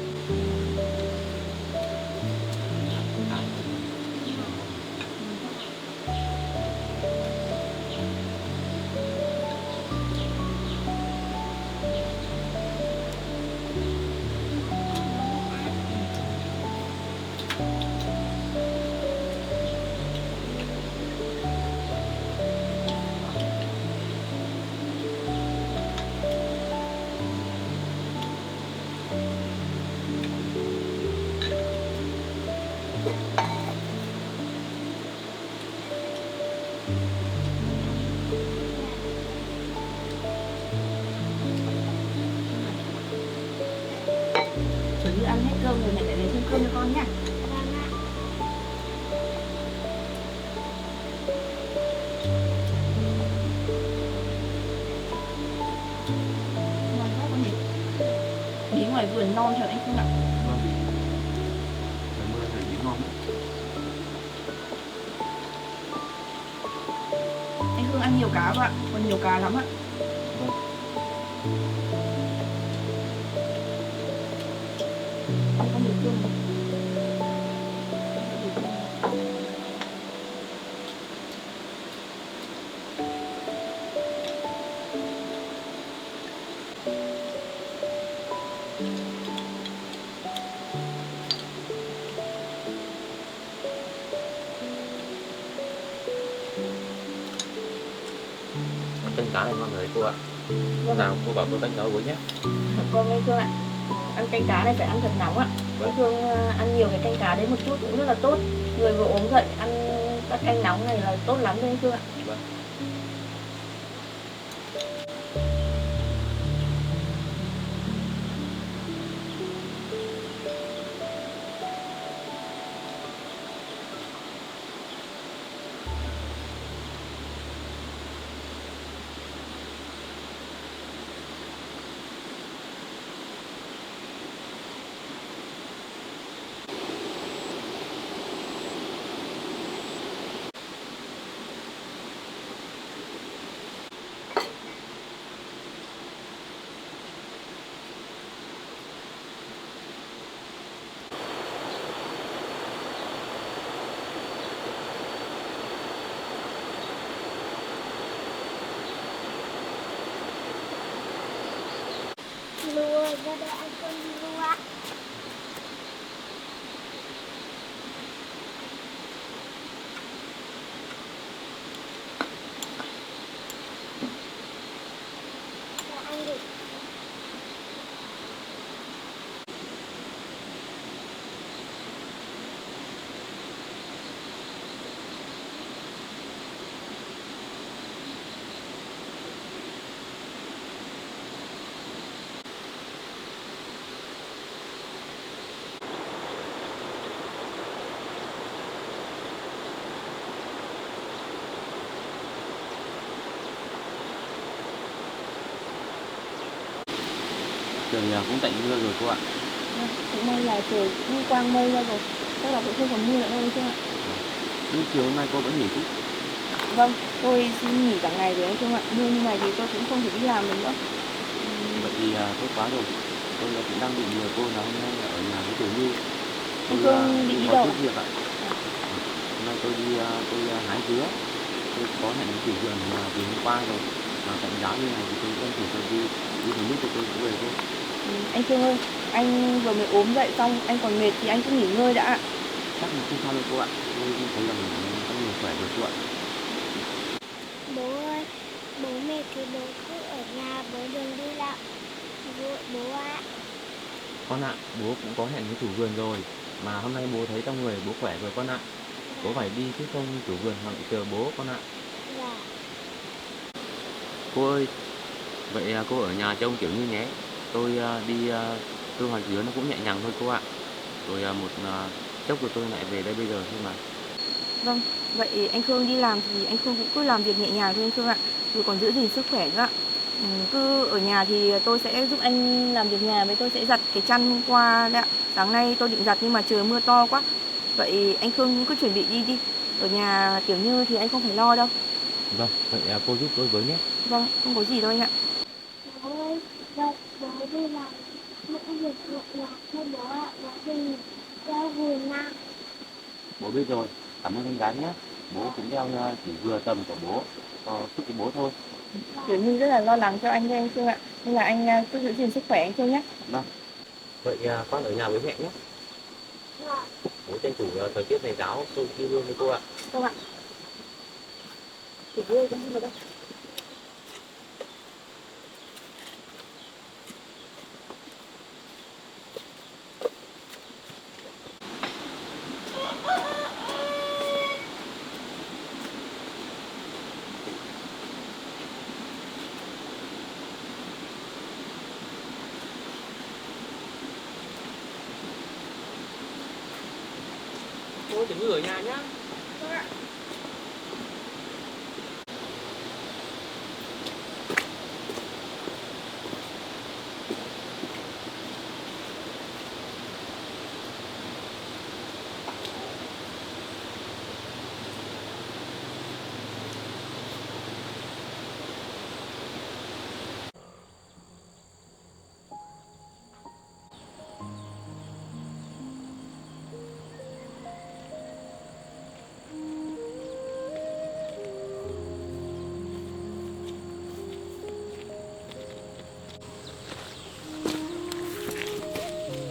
Tiểu Như ăn hết cơm rồi mẹ lại lấy thêm cơm cho con nhé. Vâng ạ. Ngon quá con nhỉ? Bí ngoài vườn non cho anh Cương ạ. Vâng. Trời mưa này bí ngon lắm. Anh Cương ăn nhiều cá không ạ? Còn nhiều cá lắm ạ. Vâng. Ăn con nhiều cơm. Canh cá này ngon rồi đấy cô ạ. Hôm nào cô bảo tôi canh nấu với nhé. Vâng anh Cương ạ. Ăn canh cá này phải ăn thật nóng ạ. Anh Cương ăn nhiều cái canh cá đấy một chút cũng rất là tốt. Người vừa ốm dậy ăn bát canh nóng này là tốt lắm đấy anh Cương ạ. Vâng. Trời cũng tạnh mưa rồi cô ạ. Cũng may là trời cũng quang mây ra rồi, chắc là cũng không còn mưa nữa đâu anh Phương ạ. Nhưng chiều hôm nay cô vẫn nghỉ chứ? Vâng, tôi xin nghỉ cả ngày rồi anh Phương ạ. Mưa như này thì tôi cũng không thể đi làm được nữa. Vậy thì tốt quá rồi. Tôi cũng đang định nhờ cô là hôm nay ở nhà với Tiểu Như. Anh Phương định đi có đâu chút ạ? việc ạ. Hôm nay tôi đi hái dứa. Tôi có hẹn với chủ vườn từ hôm qua rồi. Mà tạnh giáo như này thì tôi vẫn thử tôi đi thử nước cho tôi cũng về thôi. Anh Phương ơi, anh vừa mới ốm dậy xong, anh còn mệt thì anh cứ nghỉ ngơi đã ạ. Chắc là không sao đâu cô ạ. Tôi thấy là mình có người khỏe rồi cô ạ. Bố ơi, bố mệt thì bố cứ ở nhà, bố đừng đi lại. Bố ạ. Con ạ, bố cũng có hẹn với chủ vườn rồi. Mà hôm nay bố thấy trong người bố khỏe rồi con ạ. Bố phải đi chứ không chủ vườn họ lại chờ bố con ạ. Dạ. Cô ơi, vậy cô ở nhà trông Tiểu Như nhé. Tôi đi thu hoạch dứa nó cũng nhẹ nhàng thôi cô ạ. Rồi một chốc rồi tôi lại về đây bây giờ thôi mà. Vâng, vậy anh Phương đi làm thì anh Phương cũng cứ làm việc nhẹ nhàng thôi anh Phương ạ. Rồi còn giữ gìn sức khỏe nữa ạ. Cứ ở nhà thì tôi sẽ giúp anh làm việc nhà với tôi sẽ giặt cái chăn hôm qua đấy ạ. Sáng nay tôi định giặt nhưng mà trời mưa to quá. Vậy anh Phương cứ chuẩn bị đi đi. Ở nhà Tiểu Như thì anh không phải lo đâu. Vâng, vậy cô giúp tôi với nhé. Vâng, không có gì đâu anh ạ. Bố ơi, vậy bố đi làm những việc nhẹ nhàng cho bố ạ. Bố đừng đeo gùn ạ. Bố biết rồi, cảm ơn con gái nhé. Bố cũng đeo chỉ vừa tầm của bố, sức của bố thôi. Tiểu Như rất là lo lắng cho anh đây anh Phương ạ. Nên là anh cứ giữ gìn sức khỏe anh Phương nhé. Vâng, vậy con ở nhà với mẹ nhé. Dạ. Bố tranh thủ thời tiết này giáo tôi đi luôn với cô ạ. Vâng ạ. Tiểu Như cũng đi vào đây. Cô Tiểu Như ở nhà nhá. Vâng ạ.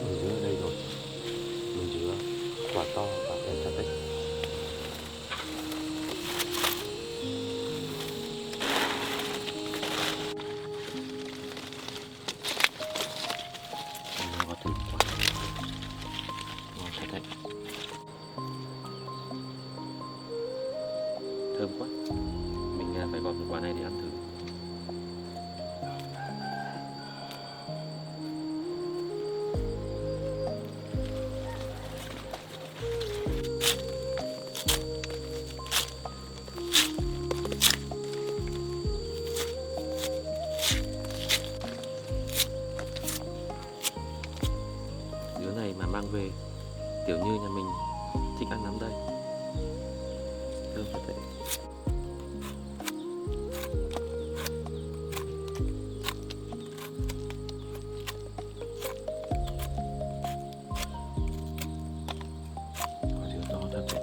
Vườn dứa ở đây rồi. Vườn dứa quả to và đẹp thật đấy. Có thơm quá. Ngon thật đấy. Thơm quá. Mình phải gọt một quả này để ăn thử. Dứa này mà mang về Tiểu Như nhà mình thích ăn lắm đây. Thơm thật đấy. Quả dứa to thật đấy.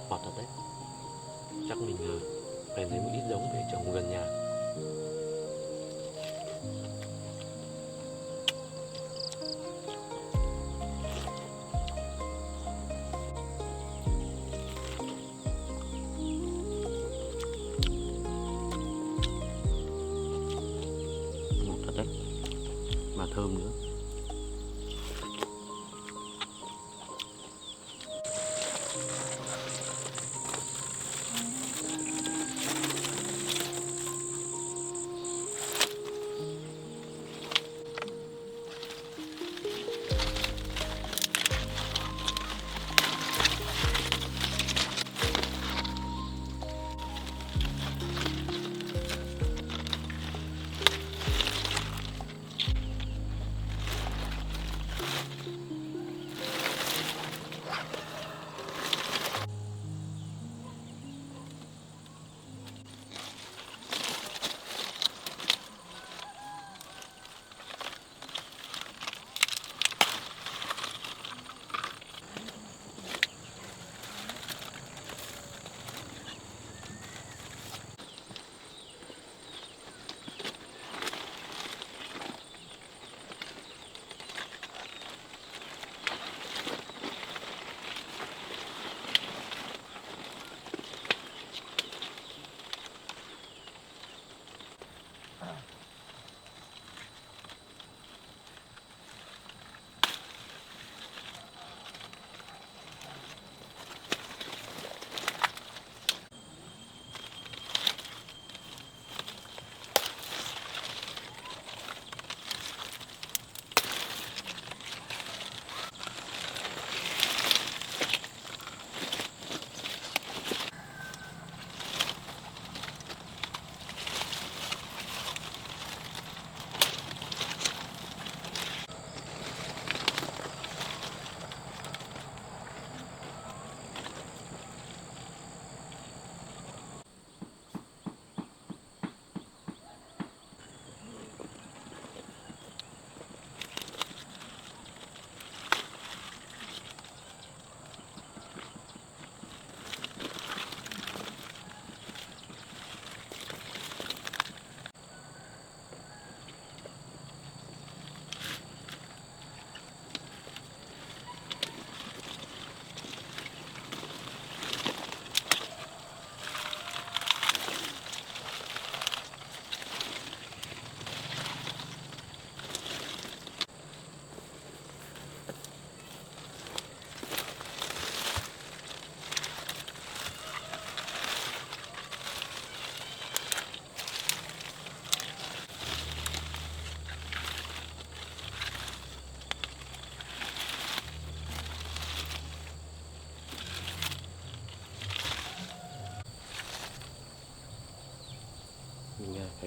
Ngọt thật đấy. Chắc mình phải lấy một ít giống về trồng gần nhà. Ngọt thật đấy. Mà thơm nữa.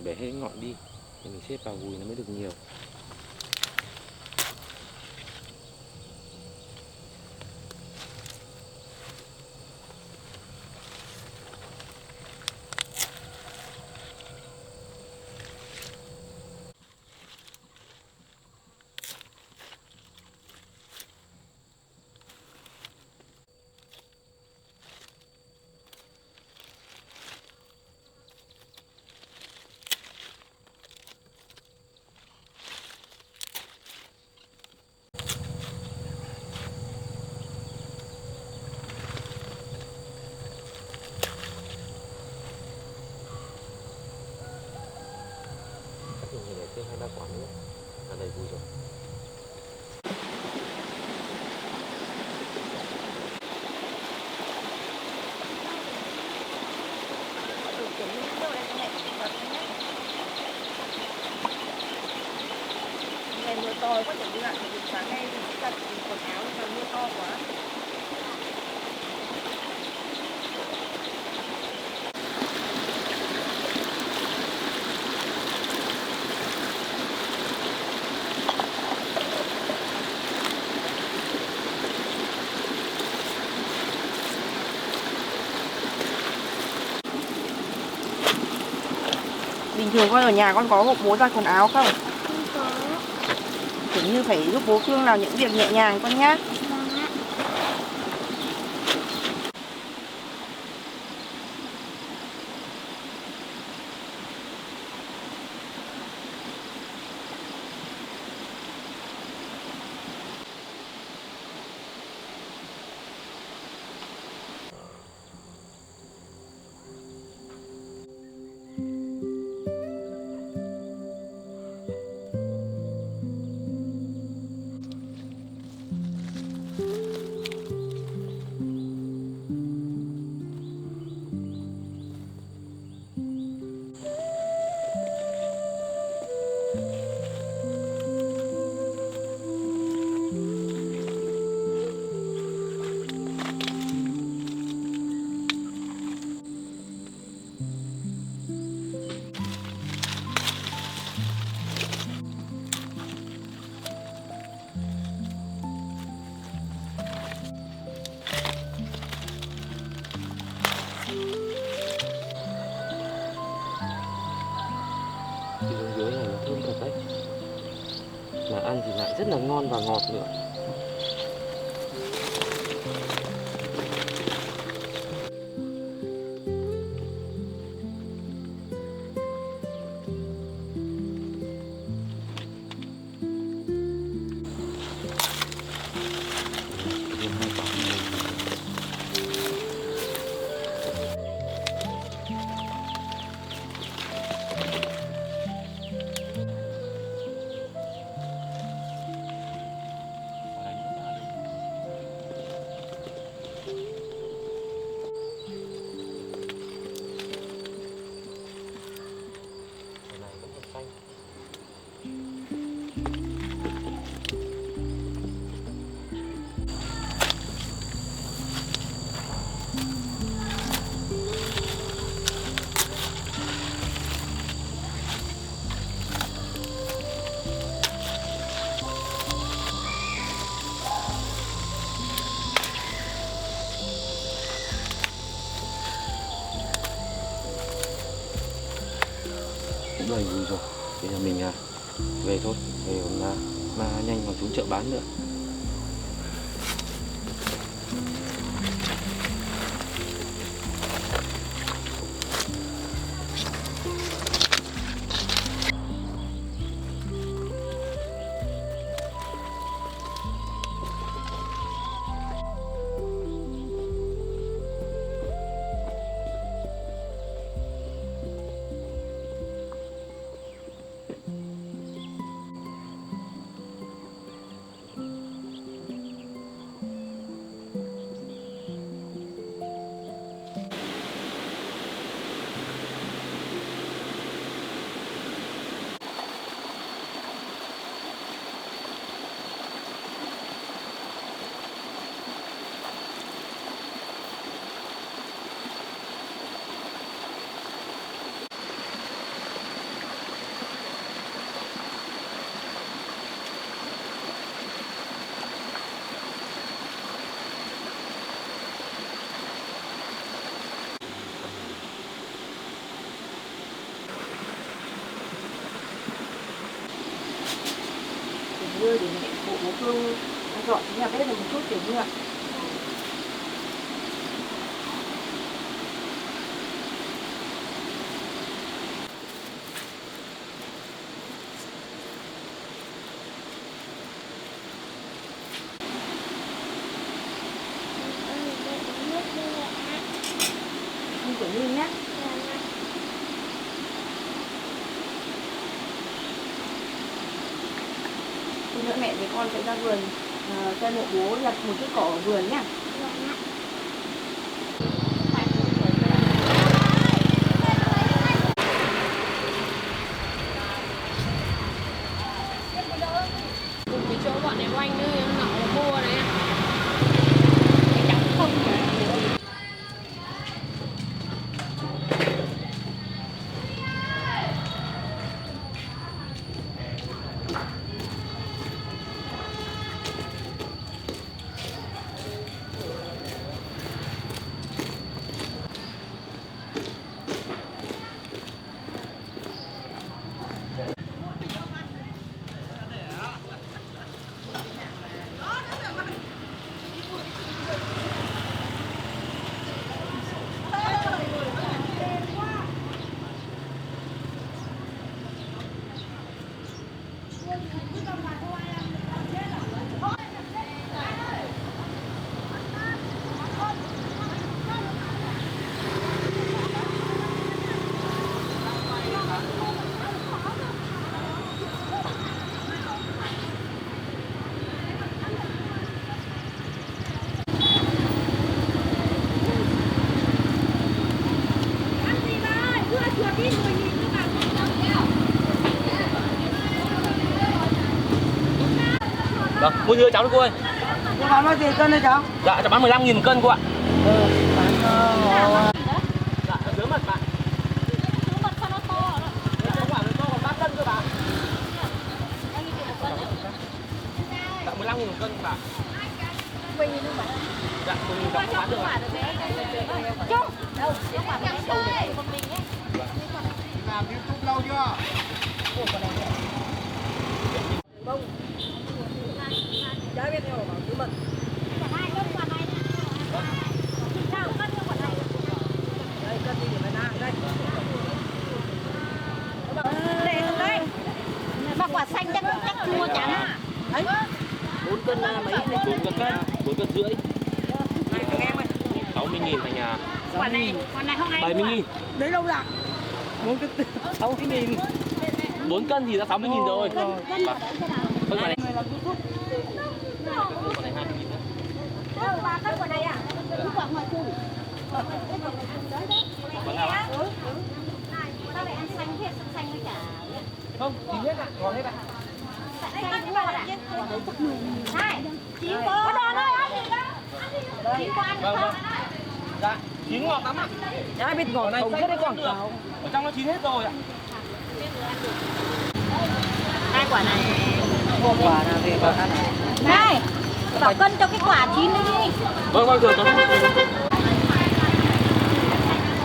phải bẻ hết ngọn đi để mình xếp vào gùi nó mới được nhiều. Mình để thêm 2-3 quả nữa là đầy gùi rồi. Ngày mưa to quá chẳng đi lại thì sáng nay mình sẽ giặt quần áo nhưng mà mưa to quá. Bình thường con ở nhà con có hộ bố giặt quần áo không? Không có. Kiểu như phải giúp bố Phương làm những việc nhẹ nhàng con nhá. Vâng ạ. Cái giống dứa này nó thơm thật đấy, mà ăn thì lại rất là ngon và ngọt nữa. Cũng đầy gùi rồi, bây giờ mình về thôi, về còn nhanh còn xuống chợ bán nữa. đưa để mẹ phụ nấu cơm dọn nhà bếp được một chút tiểu như ạ. Để uống nước đi mẹ ạ. Không tiểu như nhé. Tí nữa mẹ với con sẽ ra vườn xem mẹ bố nhặt một chút cỏ ở vườn nhá. Cái chỗ bọn em oanh nữa nó mua đấy cái trắng không Vâng, mua dưa cháu đi cô ơi. Cô bán bao tiền cân đấy cháu? Dạ, cháu bán 15.000 một cân cô ạ. Bán Dạ, dứa mật bạn. Dứa mật sao nó to đó. Có quả nó to còn 3 cân cơ bạn. Bao nhiêu tiền một cân đấy? Dạ, 15.000 một cân bạn. 10.000 luôn bạn. Dạ, 10.000 cháu không bán được ạ. Chung. Đâu, có quả bé sâu để con mình nhé. Làm YouTube lâu chưa? Giá biết theo bảo cứ mật. Quả này đâu, quả này nè. Sao cân như quả này? Đây cân đi để mà nang đây. Để xuống đây. Mà quả xanh chắc chua trắng. Đấy. 4 cân là mấy này? 4 cân rưỡi. Này các em ơi. 60.000 thành nhà. Quả này hôm nay 70.000. Đấy đâu dạ? 4 cân 60.000. 4 cân thì ra 60.000 rồi. cân ở đấy thế nào? Vâng, quả này. Người làm YouTube. Quả này 20.000 nữa. Đâu, bà cân quả này à? Cứ quả ngoài cùng. Vâng ạ. Sao lại ăn xanh thế? Xanh với cả Không, chín hết ạ, còn hết ạ. xanh cũng là chứ. Này, chín có đòn ơi, ăn gì đó. Chín có ăn Vâng, không? vâng. Dạ, chín ngọt lắm ạ. Ai biết ngọt này không xanh hết đấy không quảng được. cáo. Ở trong nó chín hết rồi ạ. Hai quả này. Mua quả là về quả ăn. Này, bảo cân cho cái quả chín đấy đi. Vâng, vâng, rồi cháu.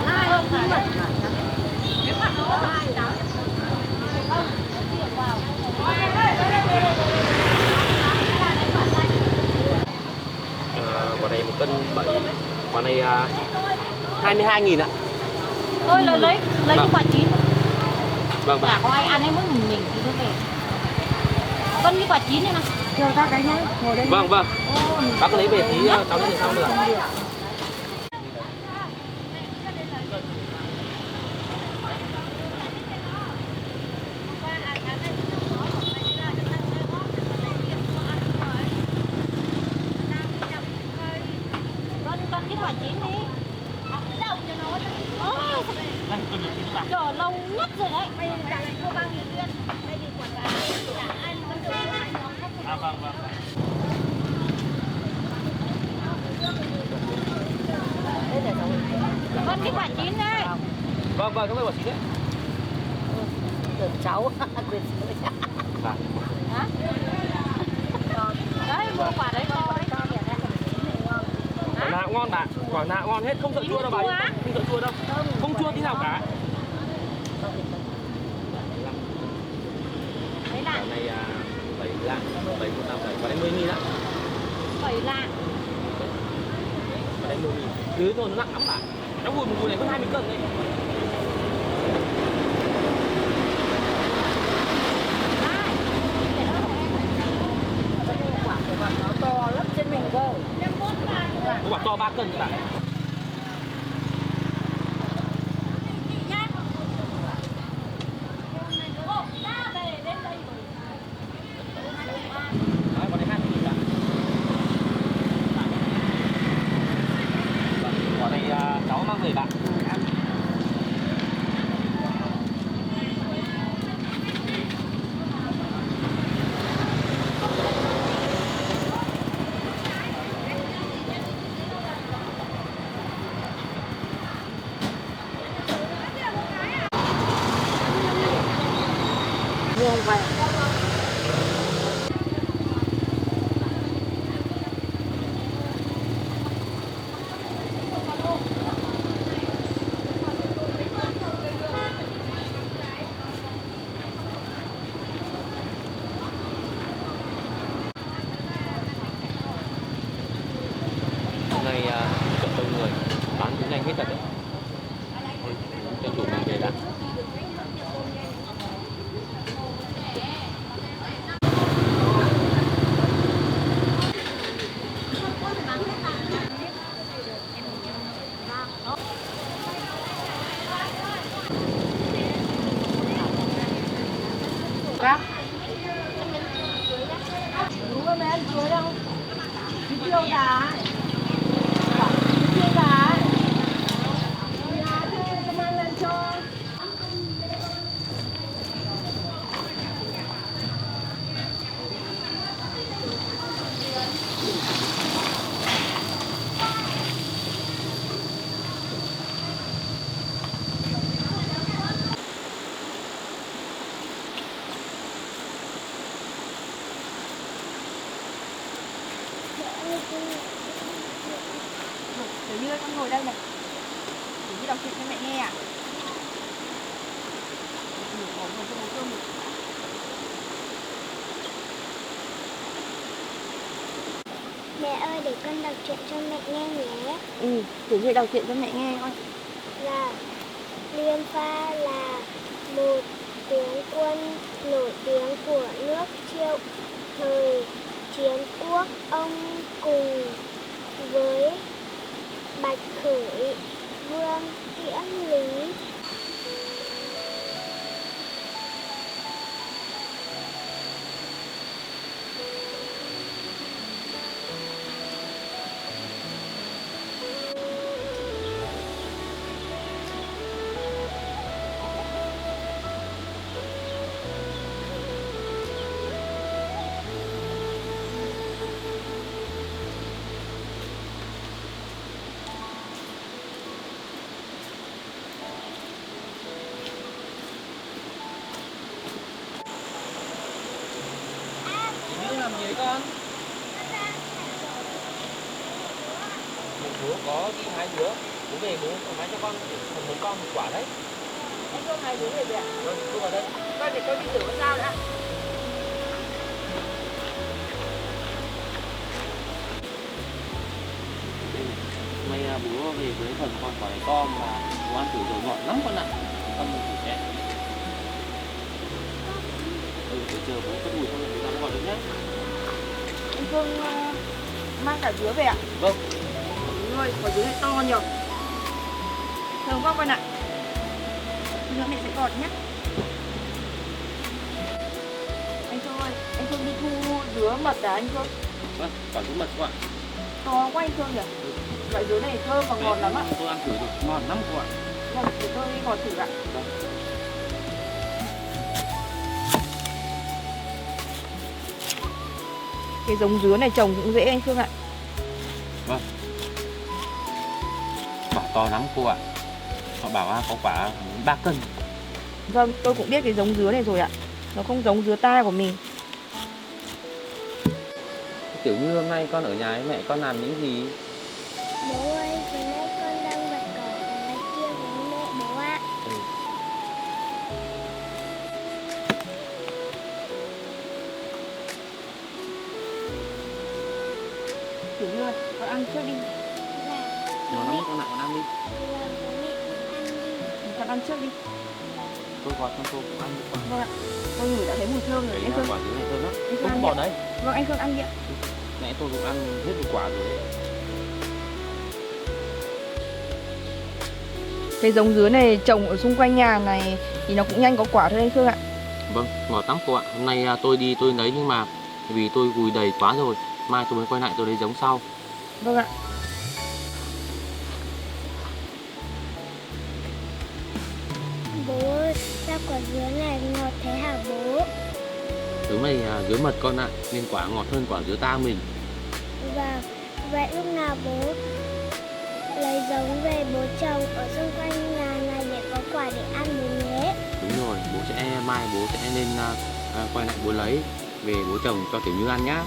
Hai không chín mật. Quả này 1 cân 7. Quả này 22.000 ạ. Thôi lấy cái quả chín. Vâng, vâng. Chả có ai ăn ấy, mỗi mình thì nó về. Cân cái quả chín này này. Chờ ta cái nhá. Ngồi đây. Vâng, vâng. Bác cứ lấy về tí cháu lấy sau được ạ. Cân cái quả chín đi. Chờ lâu nhất rồi đấy. À, vâng, vâng. Cân cái quả chín đây. Vâng, vâng, cái quả chín đấy. Được cháu quyền sữa. Vâng. Hả? Đấy, mua quả đấy to đấy. Quả nào cũng ngon bạn, quả nào cũng ngon hết, không sợ chua đâu bà. Không sợ chua đâu. Không chua tí nào cả. Đấy Quả là này 7 lạng 7,157 vào đây 10.000 ạ. 7 lạng. Vào đây 10.000. Cứ thôi nó nặng lắm bạn. Cháu vùi một vùi này mất 20 cân đấy. Nó to lắm trên mình cơ. Có quả to 3 cân các bạn. Đấy, vào đây 20.000 bạn. Quả này cháu mang về bạn. Nhiều vậy. Hôm nay chợ đông người, bán cũng nhanh hết thật đấy. Thôi, cho chủ mình về đã. Bác. Đúng rồi mẹ ăn chuối đâu? Đi tiêu giá. Đi tiêu giá. Nhà thuê cho mang lên cho. Tiểu Như ơi, con ngồi đây này. Tiểu Như đọc truyện cho mẹ nghe à? Mẹ ơi, để con đọc truyện cho mẹ nghe nhé. Ừ, Tiểu Như đọc truyện cho mẹ nghe con. Là Liêm Pha là một tướng quân nổi tiếng của nước Triệu thời chiến quốc. Ông cùng với Bạch Khởi Vương Tiễn Lý Như làm gì đấy con? Bố có đi hái dứa. Bố về bố hái cho con phần mấy con một quả đấy. Anh Phương hai đứa về ạ. Vâng, cô vào đây. Con để con đi rửa con dao đã. Hôm nay bố về với phần con quả này to mà bố ăn thử rồi ngọt lắm con ạ. Con mình thử xem. Để chờ bố cất mùi xong rồi chúng ta vào được nhé. Anh Phương mang cả dứa về ạ. Vâng. Đúng rồi, quả dứa này to nhiều. Thơm quá con ạ. Nữa mẹ sẽ gọt nhé. Anh Phương ơi, anh Phương đi thu dứa mật à anh Phương? Vâng, quả dứa mật các bạn. To quá anh Phương nhỉ? Loại dứa này thơm và ngọt lắm ạ. Tôi ăn thử rồi, ngon lắm các bạn. Vâng, để tôi đi gọt thử ạ. Vâng. Cái giống dứa này trồng cũng dễ anh Phương ạ. Vâng. Quả to lắm cô ạ. Họ bảo có quả 3 cân. Vâng, tôi cũng biết cái giống dứa này rồi ạ. Nó không giống dứa ta của mình. Tiểu Như hôm nay con ở nhà với mẹ con làm những gì? Bố ơi, vừa nay con đang vặt cỏ ở ngoài kia với mẹ bố ạ. Tiểu Như ơi, con ăn trước đi. Dạ. Nó lắm con lại con ăn đi. Dạ, bố mẹ con ăn đi. Con ăn trước đi. Tôi gọi con cô cũng ăn đi con. Vâng ạ. Tôi ngửi đã thấy mùi thơm rồi. Đấy Anh là Khương, quả dứa này thơm lắm. Anh Khương Tôi ăn cũng đi bỏ ạ. đấy. Vâng, anh Khương ăn đi ạ. Nãy tôi cũng ăn hết một quả rồi đấy. Cái giống dứa này trồng ở xung quanh nhà này thì nó cũng nhanh có quả thôi anh Khương ạ. Vâng, ngọt lắm cô ạ. Hôm nay tôi đi tôi lấy nhưng mà vì tôi gùi đầy quá rồi, mai tôi mới quay lại tôi lấy giống sau. Vâng ạ. Bố ơi, sao quả dứa này ngọt thế hả bố? Giống này dứa mật con ạ, nên quả ngọt hơn quả dứa ta mình. Vâng, vậy lúc nào bố lấy giống về bố trồng ở xung quanh nhà này để có quả để ăn bố nhé. Đúng rồi, mai bố sẽ lên quay lại bố lấy về bố trồng cho Tiểu Như ăn nhá.